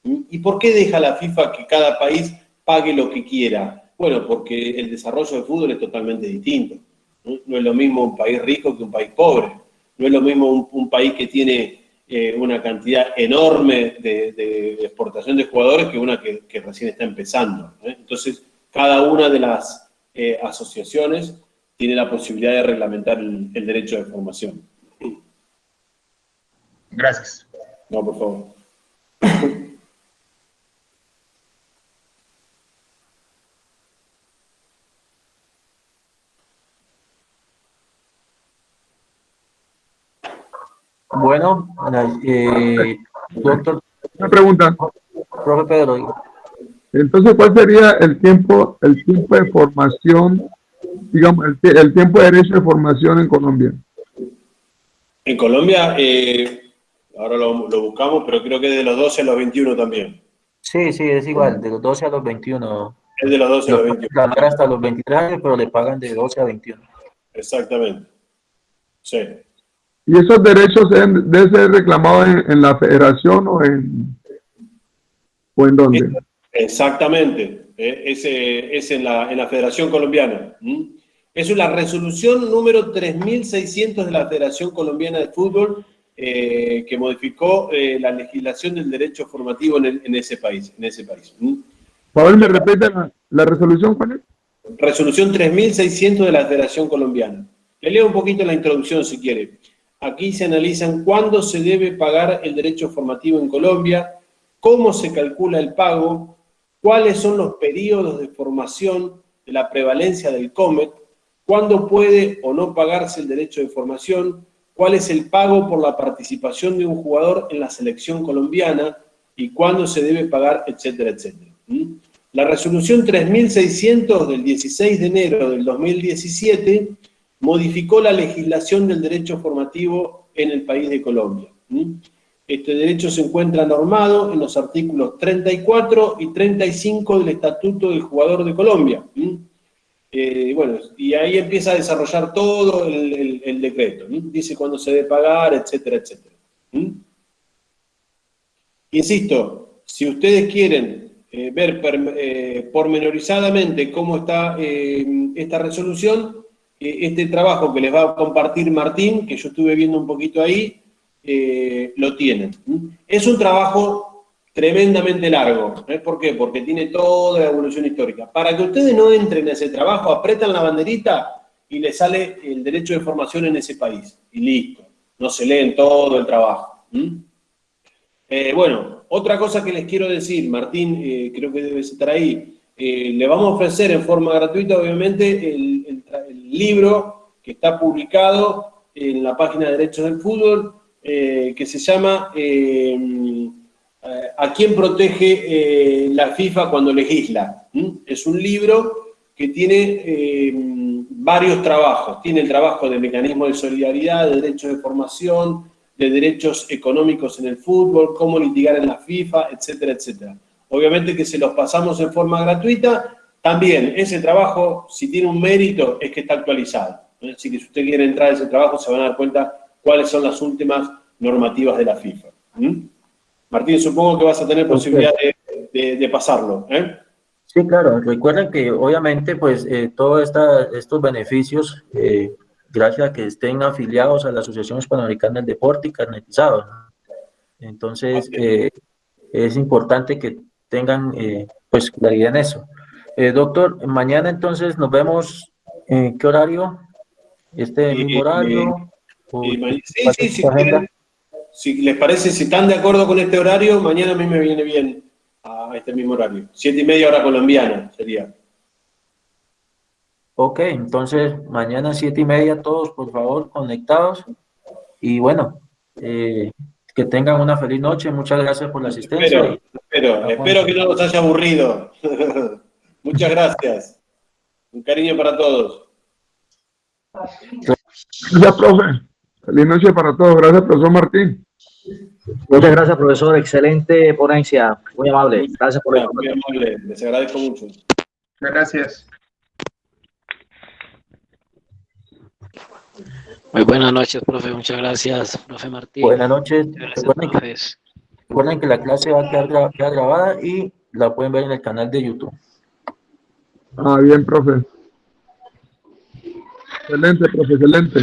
¿Y por qué deja la FIFA que cada país pague lo que quiera? Bueno, porque el desarrollo del fútbol es totalmente distinto. No es lo mismo un país rico que un país pobre. No es lo mismo un país que tiene una cantidad enorme de exportación de jugadores que una que recién está empezando. Entonces, cada una de las asociaciones tiene la posibilidad de reglamentar el derecho de formación. Gracias. No, por favor. Bueno, doctor. Una pregunta. Profe Pedro. Entonces, ¿cuál sería el tiempo de formación, digamos, el tiempo de derecho de formación en Colombia? En Colombia, ahora lo buscamos, pero creo que es de los 12 a los 21 también. Sí, es igual, de los 12 a los 21. Es de los 12 a los 21. Ganar hasta los 23 años, pero le pagan de 12 a 21. Exactamente. Sí. ¿Y esos derechos deben ser reclamados en la federación o en dónde? Exactamente. Es en la Federación Colombiana. Es la resolución número 3600 de la Federación Colombiana de Fútbol que modificó la legislación del derecho formativo en ese país. Por favor, ¿me repite la resolución cuál es? Resolución 3600 de la Federación Colombiana. Le leo un poquito la introducción si quiere. Aquí se analizan cuándo se debe pagar el derecho formativo en Colombia, cómo se calcula el pago, cuáles son los periodos de formación de la prevalencia del COMET, cuándo puede o no pagarse el derecho de formación, cuál es el pago por la participación de un jugador en la selección colombiana y cuándo se debe pagar, etcétera, etcétera. La resolución 3600 del 16 de enero del 2017 modificó la legislación del derecho formativo en el país de Colombia. Este derecho se encuentra normado en los artículos 34 y 35 del Estatuto del Jugador de Colombia. Bueno, y ahí empieza a desarrollar todo el decreto. Dice cuándo se debe pagar, etcétera, etcétera. Insisto, si ustedes quieren ver pormenorizadamente cómo está esta resolución, este trabajo que les va a compartir Martín, que yo estuve viendo un poquito ahí, lo tienen. Es un trabajo tremendamente largo. ¿Por qué? Porque tiene toda la evolución histórica. Para que ustedes no entren en ese trabajo, apretan la banderita y les sale el derecho de formación en ese país. Y listo. No se leen todo el trabajo. Bueno, otra cosa que les quiero decir, Martín, creo que debes estar ahí. Le vamos a ofrecer en forma gratuita, obviamente, el libro que está publicado en la página de Derechos del Fútbol, que se llama ¿A quién protege la FIFA cuando legisla? Es un libro que tiene varios trabajos. Tiene el trabajo de mecanismos de solidaridad, de derechos de formación, de derechos económicos en el fútbol, cómo litigar en la FIFA, etcétera, etcétera. Obviamente que se los pasamos en forma gratuita. También ese trabajo, si tiene un mérito, es que está actualizado. Así que si usted quiere entrar a ese trabajo, se van a dar cuenta cuáles son las últimas normativas de la FIFA. Martín, supongo que vas a tener posibilidad de pasarlo. Sí, claro. Recuerden que obviamente pues todos estos beneficios, gracias a que estén afiliados a la Asociación Hispanoamericana del Deporte y carnetizados. Entonces, es importante que tengan pues claridad en eso. Doctor, mañana entonces nos vemos ¿en qué horario? ¿Este mismo horario? Sí, si les parece, si están de acuerdo con este horario, mañana a mí me viene bien a este mismo horario. 7:30 hora colombiana sería. Ok, entonces mañana 7:30 todos por favor conectados y bueno, que tengan una feliz noche. Muchas gracias por la asistencia. Espero que no los haya aburrido. Muchas gracias. Un cariño para todos. Gracias, profe. Feliz noche para todos. Gracias, profesor Martín. Muchas gracias, profesor. Excelente ponencia. Muy amable. Gracias por la información. Muy amable. Les agradezco mucho. Gracias. Muy buenas noches, profe. Muchas gracias, profe Martín. Buenas noches. Gracias, Recuerden que la clase va a quedar grabada y la pueden ver en el canal de YouTube. Bien, profe. Excelente, profe, excelente.